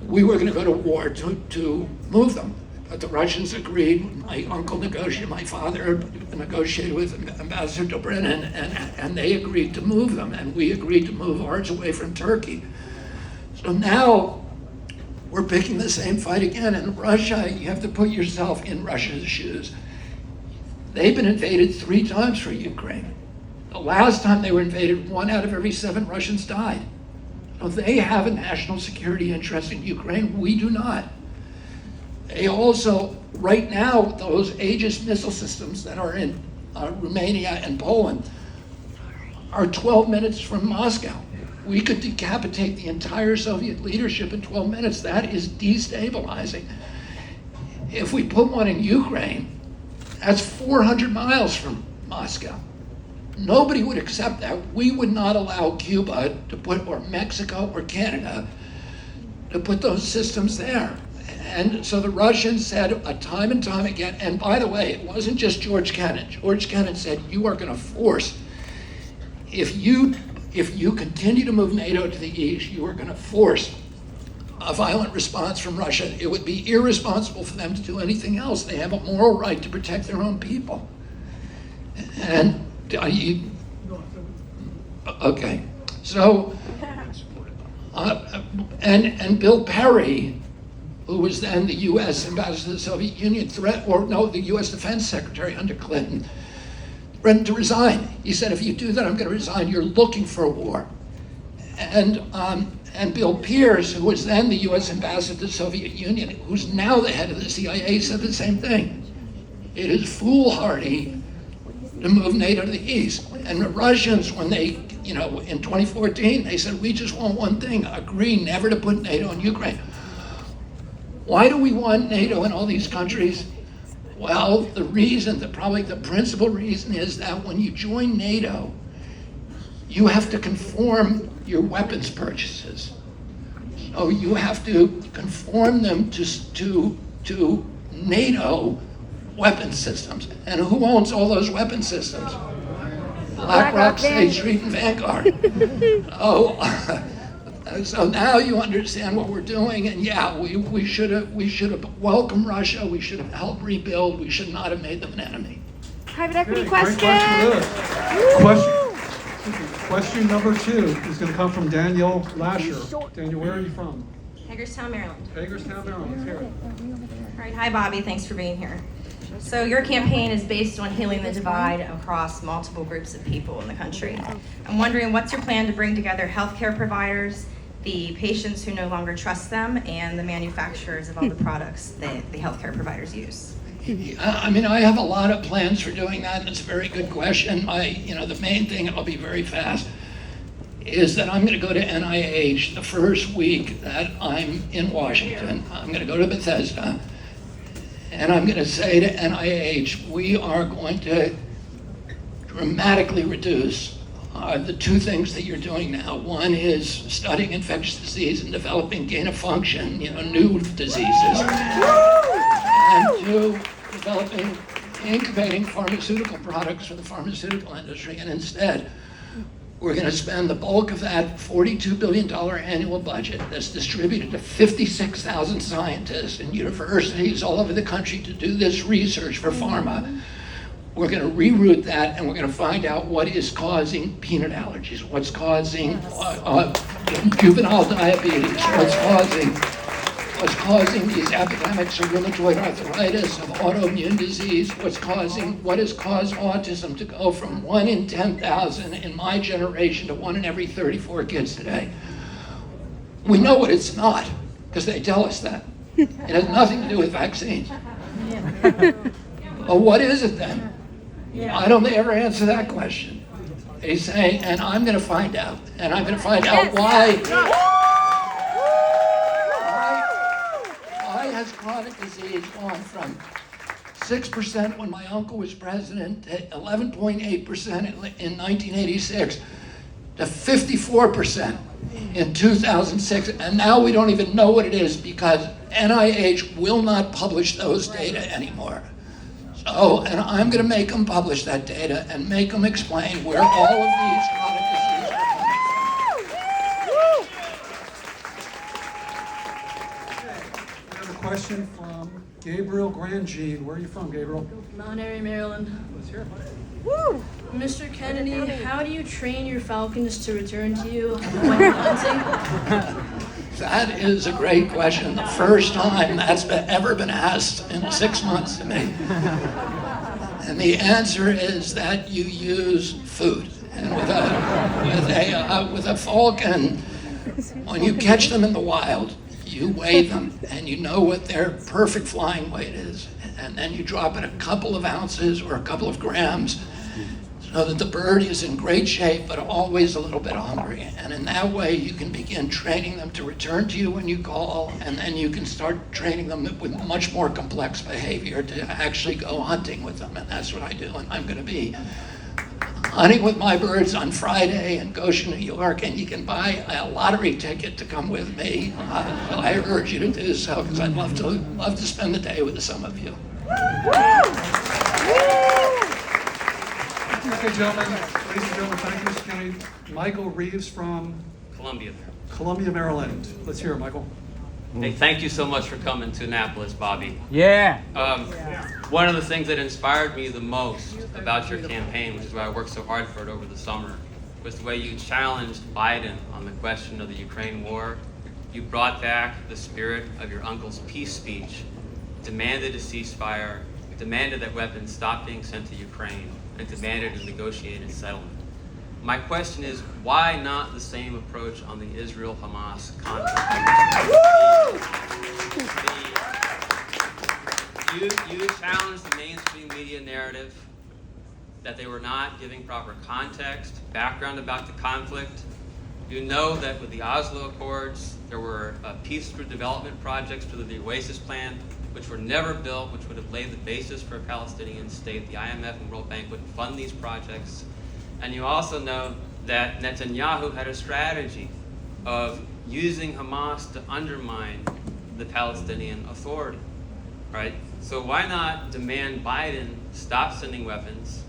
we were going to go to war to move them. But the Russians agreed. My uncle negotiated, my father negotiated with Ambassador Dobrynin, and they agreed to move them, and we agreed to move ours away from Turkey. So now we're picking the same fight again. In Russia, you have to put yourself in Russia's shoes. They've been invaded 3 times for Ukraine. The last time they were invaded, 1 out of every 7 Russians died. So they have a national security interest in Ukraine. We do not. They also, right now, those Aegis missile systems that are in Romania and Poland are 12 minutes from Moscow. We could decapitate the entire Soviet leadership in 12 minutes. That is destabilizing. If we put one in Ukraine, that's 400 miles from Moscow. Nobody would accept that. We would not allow Cuba to put, or Mexico or Canada, to put those systems there. And so the Russians said time and time again, and by the way, it wasn't just George Kennan. George Kennan said, you are going to force, if you continue to move NATO to the east, you are going to force a violent response from Russia. It would be irresponsible for them to do anything else. They have a moral right to protect their own people. And okay, so and Bill Perry, who was then the U.S. ambassador to the Soviet Union, the U.S. Defense Secretary under Clinton, threatened to resign. He said, if you do that, I'm going to resign. You're looking for a war. And Bill Pierce, who was then the U.S. ambassador to the Soviet Union, who's now the head of the CIA, said the same thing. It is foolhardy to move NATO to the east. And the Russians, when they, in 2014, they said, we just want one thing, agree never to put NATO in Ukraine. Why do we want NATO in all these countries? Well, the reason, probably the principal reason, is that when you join NATO, you have to conform your weapons purchases. So you have to conform them to NATO weapon systems. And who owns all those weapon systems? BlackRock, State Street, and Vanguard. So now you understand what we're doing, and yeah, we should have welcomed Russia. We should have helped rebuild. We should not have made them an enemy. Private equity Great question. Question number 2 is going to come from Daniel Lasher. Daniel, where are you from? Hagerstown, Maryland. Hagerstown, Maryland. Let's hear it. All right, hi Bobby, thanks for being here. So your campaign is based on healing the divide across multiple groups of people in the country. I'm wondering, what's your plan to bring together healthcare providers, the patients who no longer trust them, and the manufacturers of all the products that the healthcare providers use? I mean, I have a lot of plans for doing that, and it's a very good question. The main thing, and I'll be very fast, is that I'm going to go to NIH the first week that I'm in Washington. I'm going to go to Bethesda, and I'm going to say to NIH, we are going to dramatically reduce the 2 things that you're doing now. One is studying infectious disease and developing gain of function, new diseases. And 2, developing, incubating pharmaceutical products for the pharmaceutical industry. And instead, we're going to spend the bulk of that $42 billion annual budget that's distributed to 56,000 scientists and universities all over the country to do this research for pharma. We're going to reroute that, and we're going to find out what is causing peanut allergies, what's causing juvenile diabetes, what's causing these epidemics of rheumatoid arthritis, of autoimmune disease, what has caused autism to go from 1 in 10,000 in my generation to 1 in every 34 kids today. We know what it's not, because they tell us that. It has nothing to do with vaccines. Well, what is it then? I don't ever answer that question. They say, and I'm going to find out. And I'm going to find out why has chronic disease gone from 6% when my uncle was president to 11.8% in 1986 to 54% in 2006. And now we don't even know what it is because NIH will not publish those data anymore. So, and I'm going to make them publish that data and make them explain where all of these chronic diseases are coming from. We have a question from Gabriel Grandjean. Where are you from, Gabriel? Mount Airy, Maryland. Let's hear it. Woo! Mr. Kennedy, how do you train your falcons to return to you when you're hunting? That is a great question. The first time that's ever been asked in 6 months to me. And the answer is that you use food. And with a falcon, when you catch them in the wild, you weigh them and you know what their perfect flying weight is. And then you drop it a couple of ounces or a couple of grams so that the bird is in great shape but always a little bit hungry. And in that way you can begin training them to return to you when you call, and then you can start training them with much more complex behavior to actually go hunting with them. And that's what I do. And I'm going to be hunting with my birds on Friday in Goshen, New York, and you can buy a lottery ticket to come with me. I urge you to do so because I'd love to spend the day with some of you. Okay, gentlemen, ladies and gentlemen, thank you, Mr. Kennedy. Michael Reeves from Columbia, Maryland. Let's hear it, Michael. Hey, thank you so much for coming to Annapolis, Bobby. Yeah. One of the things that inspired me the most about your campaign, which is why I worked so hard for it over the summer, was the way you challenged Biden on the question of the Ukraine war. You brought back the spirit of your uncle's peace speech, demanded a ceasefire, demanded that weapons stop being sent to Ukraine, and demanded a negotiated settlement. My question is, why not the same approach on the Israel-Hamas conflict? You challenged the mainstream media narrative that they were not giving proper context, background about the conflict. You know that with the Oslo Accords, there were peace through development projects through the Oasis Plan, which were never built, which would have laid the basis for a Palestinian state. The IMF and World Bank wouldn't fund these projects. And you also know that Netanyahu had a strategy of using Hamas to undermine the Palestinian Authority, right? So why not demand Biden stop sending weapons,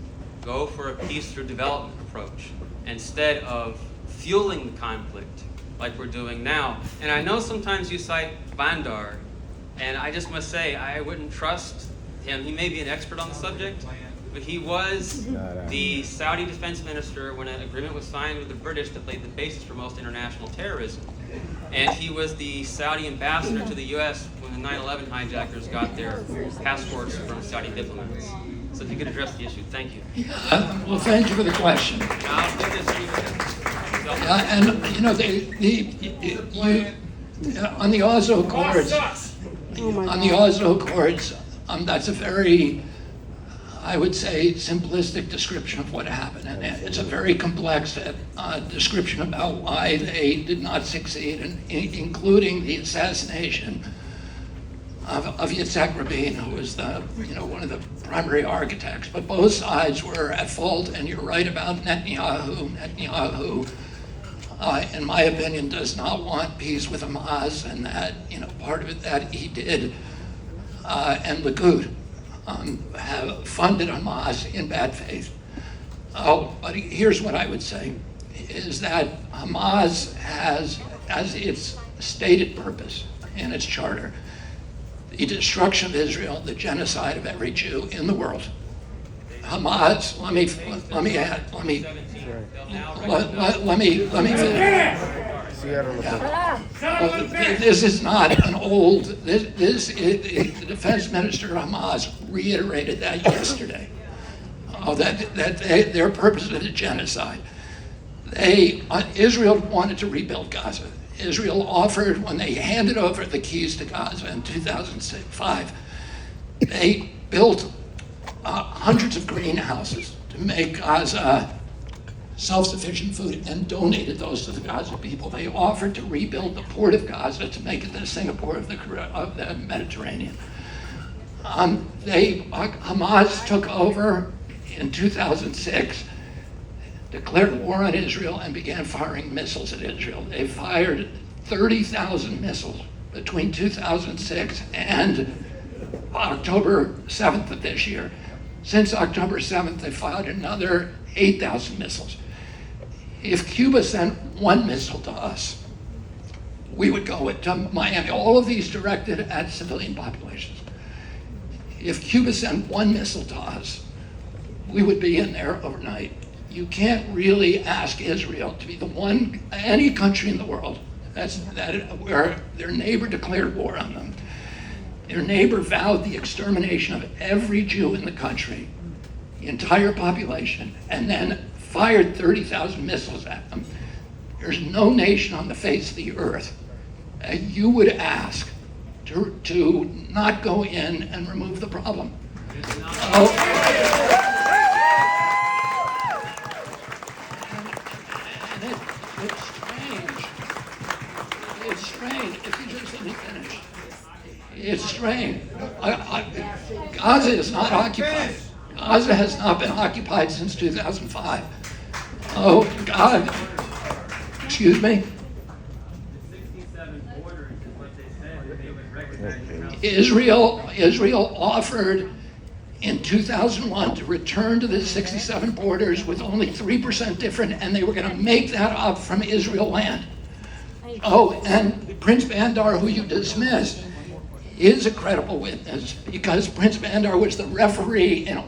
go for a peace through development approach, instead of fueling the conflict like we're doing now? And I know sometimes you cite Bandar, and I just must say, I wouldn't trust him. He may be an expert on the subject, but he was the Saudi defense minister when an agreement was signed with the British that laid the basis for most international terrorism. And he was the Saudi ambassador to the U.S. when the 9/11 hijackers got their passports from Saudi diplomats. So if you could address the issue, thank you. Well, thank you for the question. I'll give this to you. And you know, on the Oslo Accords, that's a very, I would say, simplistic description of what happened, and it's a very complex description about why they did not succeed, including the assassination of Yitzhak Rabin, who was one of the primary architects. But both sides were at fault, and you're right about Netanyahu. Netanyahu, in my opinion, does not want peace with Hamas, and that part of it that he did, and Likud have funded Hamas in bad faith. But here's what I would say, is that Hamas has, as its stated purpose in its charter, the destruction of Israel, the genocide of every Jew in the world. Hamas, let me finish. This is not an old, the defense minister of Hamas reiterated that yesterday, that their purpose is a genocide. Israel wanted to rebuild Gaza. Israel offered, when they handed over the keys to Gaza in 2005, they built hundreds of greenhouses to make Gaza self-sufficient food and donated those to the Gaza people. They offered to rebuild the port of Gaza to make it the Singapore of the Mediterranean. Hamas took over in 2006, declared war on Israel, and began firing missiles at Israel. They fired 30,000 missiles between 2006 and October 7th of this year. Since October 7th, they fired another 8,000 missiles. If Cuba sent one missile to us, we would go to Miami. All of these directed at civilian populations. If Cuba sent one missile to us, we would be in there overnight. You can't really ask Israel to be the one, any country in the world, where their neighbor declared war on them. Their neighbor vowed the extermination of every Jew in the country, the entire population, and then fired 30,000 missiles at them. There's no nation on the face of the earth that you would ask to not go in and remove the problem. It's strange. If you just let me finish. It's strange. Gaza is not occupied. Gaza has not been occupied since 2005. Oh, God. Excuse me? Israel offered in 2001 to return to the 67 borders with only 3% different, and they were going to make that up from Israel land. Oh, and Prince Bandar, who you dismissed, is a credible witness because Prince Bandar was the referee in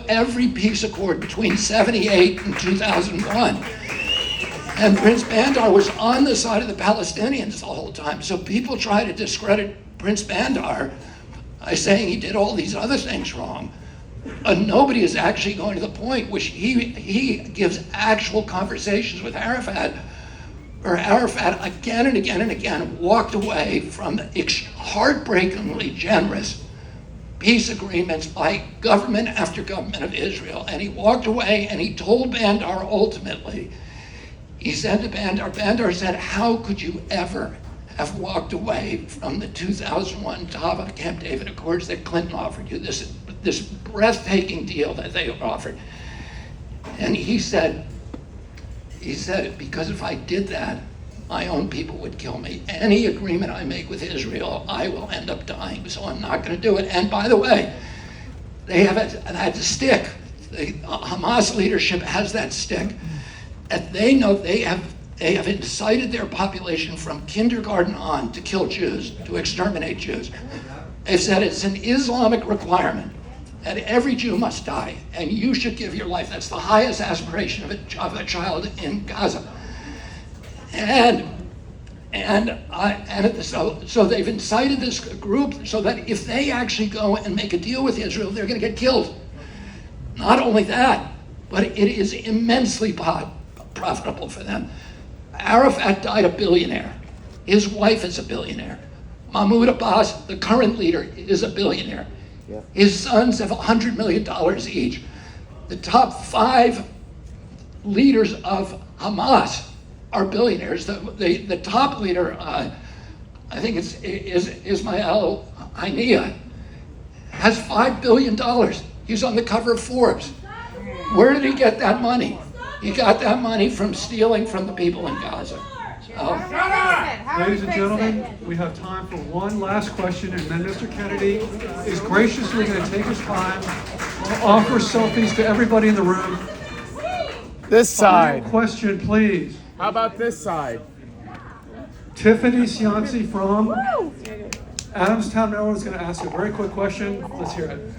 every peace accord between 1978 and 2001. And Prince Bandar was on the side of the Palestinians the whole time. So people try to discredit Prince Bandar by saying he did all these other things wrong. Nobody is actually going to the point which he gives actual conversations with Arafat, where Arafat again and again and again walked away from heartbreakingly generous peace agreements by government after government of Israel. And he walked away and he told Bandar ultimately He said to Bandar said, how could you ever have walked away from the 2001 top of Camp David Accords that Clinton offered you, this breathtaking deal that they offered? And he said, because if I did that, my own people would kill me. Any agreement I make with Israel, I will end up dying, so I'm not going to do it. And by the way, they have that stick. The Hamas leadership has that stick. And they know they have incited their population from kindergarten on to kill Jews, to exterminate Jews. They've said it's an Islamic requirement that every Jew must die, and you should give your life. That's the highest aspiration of a child in Gaza. So they've incited this group so that if they actually go and make a deal with Israel, they're going to get killed. Not only that, but it is immensely profitable for them. Arafat died a billionaire. His wife is a billionaire. Mahmoud Abbas, the current leader, is a billionaire. His sons have $100 million each. The top 5 leaders of Hamas are billionaires. The top leader, I think is Ismail Haniyeh, has $5 billion. He's on the cover of Forbes. Where did he get that money? He got that money from stealing from the people in Gaza. Ladies and gentlemen, we have time for one last question, and then Mr. Kennedy is graciously going to take his time to offer selfies to everybody in the room. This side. Final question, please. How about this side? Tiffany Cianci from Adamstown, Maryland is going to ask a very quick question. Let's hear it.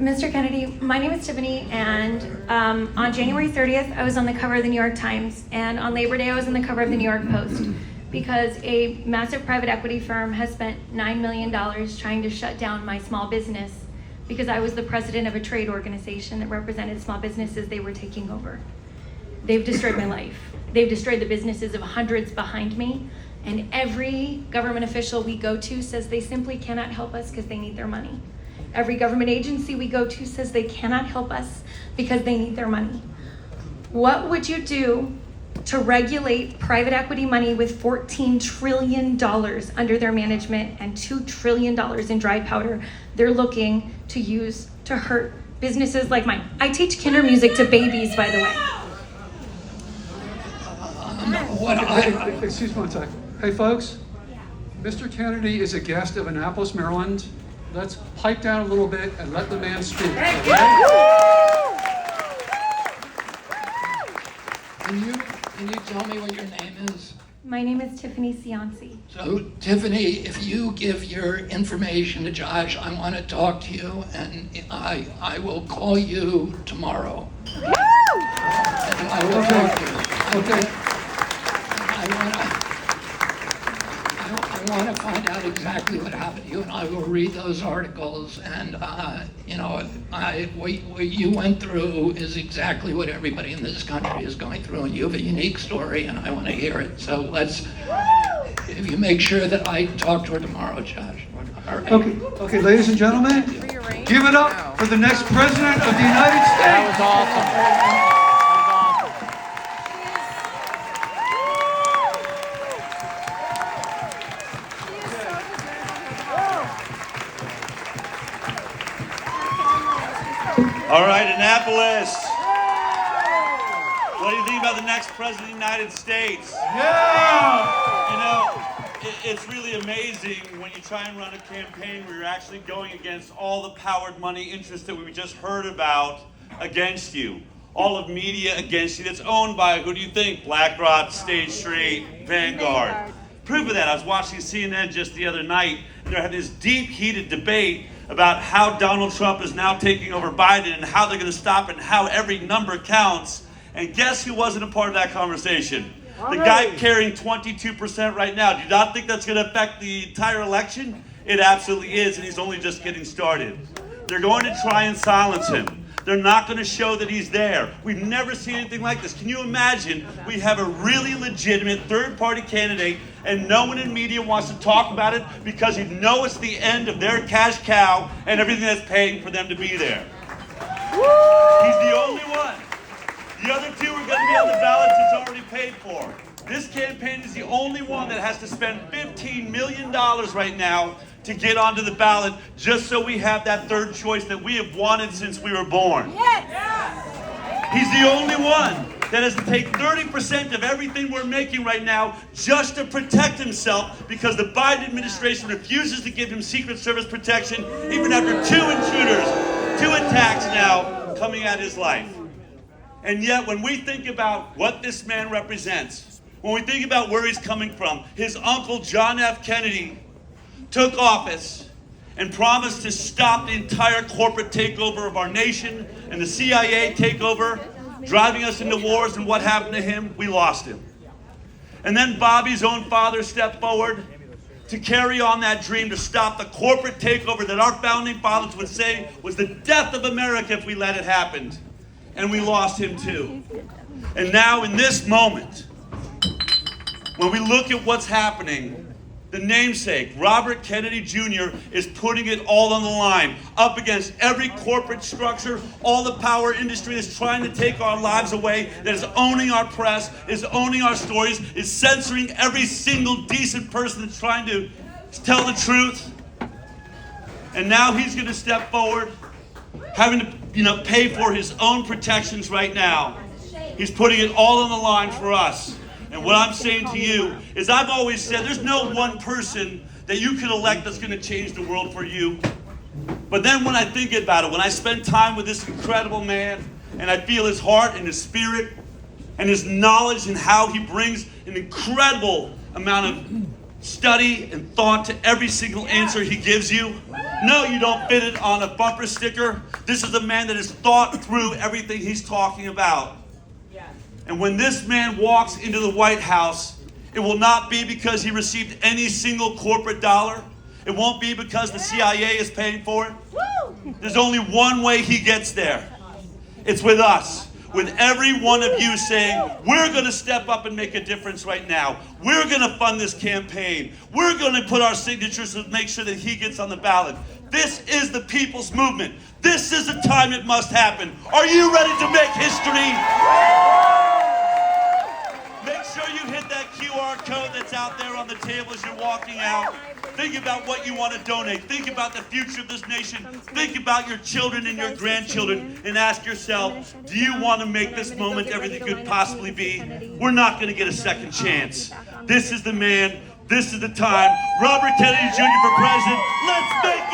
Mr. Kennedy, my name is Tiffany, and on January 30th, I was on the cover of the New York Times, and on Labor Day, I was on the cover of the New York Post, because a massive private equity firm has spent $9 million trying to shut down my small business, because I was the president of a trade organization that represented small businesses they were taking over. They've destroyed my life. They've destroyed the businesses of hundreds behind me, and every government official we go to says they simply cannot help us because they need their money. Every government agency we go to says they cannot help us because they need their money. What would you do to regulate private equity money with $14 trillion under their management and $2 trillion in dry powder they're looking to use to hurt businesses like mine? I teach kinder music to babies, by the way. Excuse me one second. Hey, folks, Mr. Kennedy is a guest of Annapolis, Maryland. Let's pipe down a little bit and let the man speak. Okay? Can you tell me what your name is? My name is Tiffany Cianci. So, Tiffany, if you give your information to Josh, I want to talk to you, and I will call you tomorrow. And I will talk to you. Okay. I want to find out exactly what happened to you, and I will read those articles. And what you went through is exactly what everybody in this country is going through, and you have a unique story, and I want to hear it. So if you make sure that I talk to her tomorrow, Josh. All right. Okay, ladies and gentlemen, give it up for the next president of the United States. That was awesome. All right, Annapolis. What do you think about the next president of the United States? Yeah! You know, it's really amazing when you try and run a campaign where you're actually going against all the powered money interests that we just heard about against you. All of media against you that's owned by, who do you think? BlackRock, State Street, Vanguard. Proof of that, I was watching CNN just the other night, and they had this deep, heated debate about how Donald Trump is now taking over Biden and how they're going to stop it and how every number counts. And guess who wasn't a part of that conversation? The guy carrying 22% right now. Do you not think that's going to affect the entire election? It absolutely is, and he's only just getting started. They're going to try and silence him. They're not going to show that he's there. We've never seen anything like this. Can you imagine we have a really legitimate third-party candidate and no one in media wants to talk about it because you know it's the end of their cash cow and everything that's paying for them to be there. He's the only one. The other two are going to be on the ballots. It's already paid for. This campaign is the only one that has to spend $15 million right now to get onto the ballot, just so we have that third choice that we have wanted since we were born. Yes. He's the only one that has to take 30% of everything we're making right now just to protect himself, because the Biden administration refuses to give him Secret Service protection even after two attacks now coming at his life. And yet when we think about what this man represents, when we think about where he's coming from, his uncle John F. Kennedy took office and promised to stop the entire corporate takeover of our nation and the CIA takeover, driving us into wars. And what happened to him? We lost him. And then Bobby's own father stepped forward to carry on that dream to stop the corporate takeover that our founding fathers would say was the death of America if we let it happen. And we lost him too. And now in this moment, when we look at what's happening, the namesake, Robert Kennedy Jr., is putting it all on the line, up against every corporate structure, all the power industry that's trying to take our lives away, that is owning our press, is owning our stories, is censoring every single decent person that's trying to tell the truth. And now he's going to step forward, having to pay for his own protections right now. He's putting it all on the line for us. And what I'm saying to you is, I've always said there's no one person that you can elect that's going to change the world for you. But then when I think about it, when I spend time with this incredible man, and I feel his heart and his spirit and his knowledge and how he brings an incredible amount of study and thought to every single answer he gives you. No, you don't fit it on a bumper sticker. This is a man that has thought through everything he's talking about. And when this man walks into the White House, it will not be because he received any single corporate dollar. It won't be because the CIA is paying for it. There's only one way he gets there. It's with us. With every one of you saying, we're going to step up and make a difference right now. We're going to fund this campaign. We're going to put our signatures to make sure that he gets on the ballot. This is the people's movement. This is the time it must happen. Are you ready to make history? Make sure you hit that QR code that's out there on the table as you're walking out. Think about what you want to donate. Think about the future of this nation. Think about your children and your grandchildren, and ask yourself, do you want to make this moment everything could possibly be? We're not going to get a second chance. This is the man. This is the time. Robert Kennedy Jr. for president. Let's make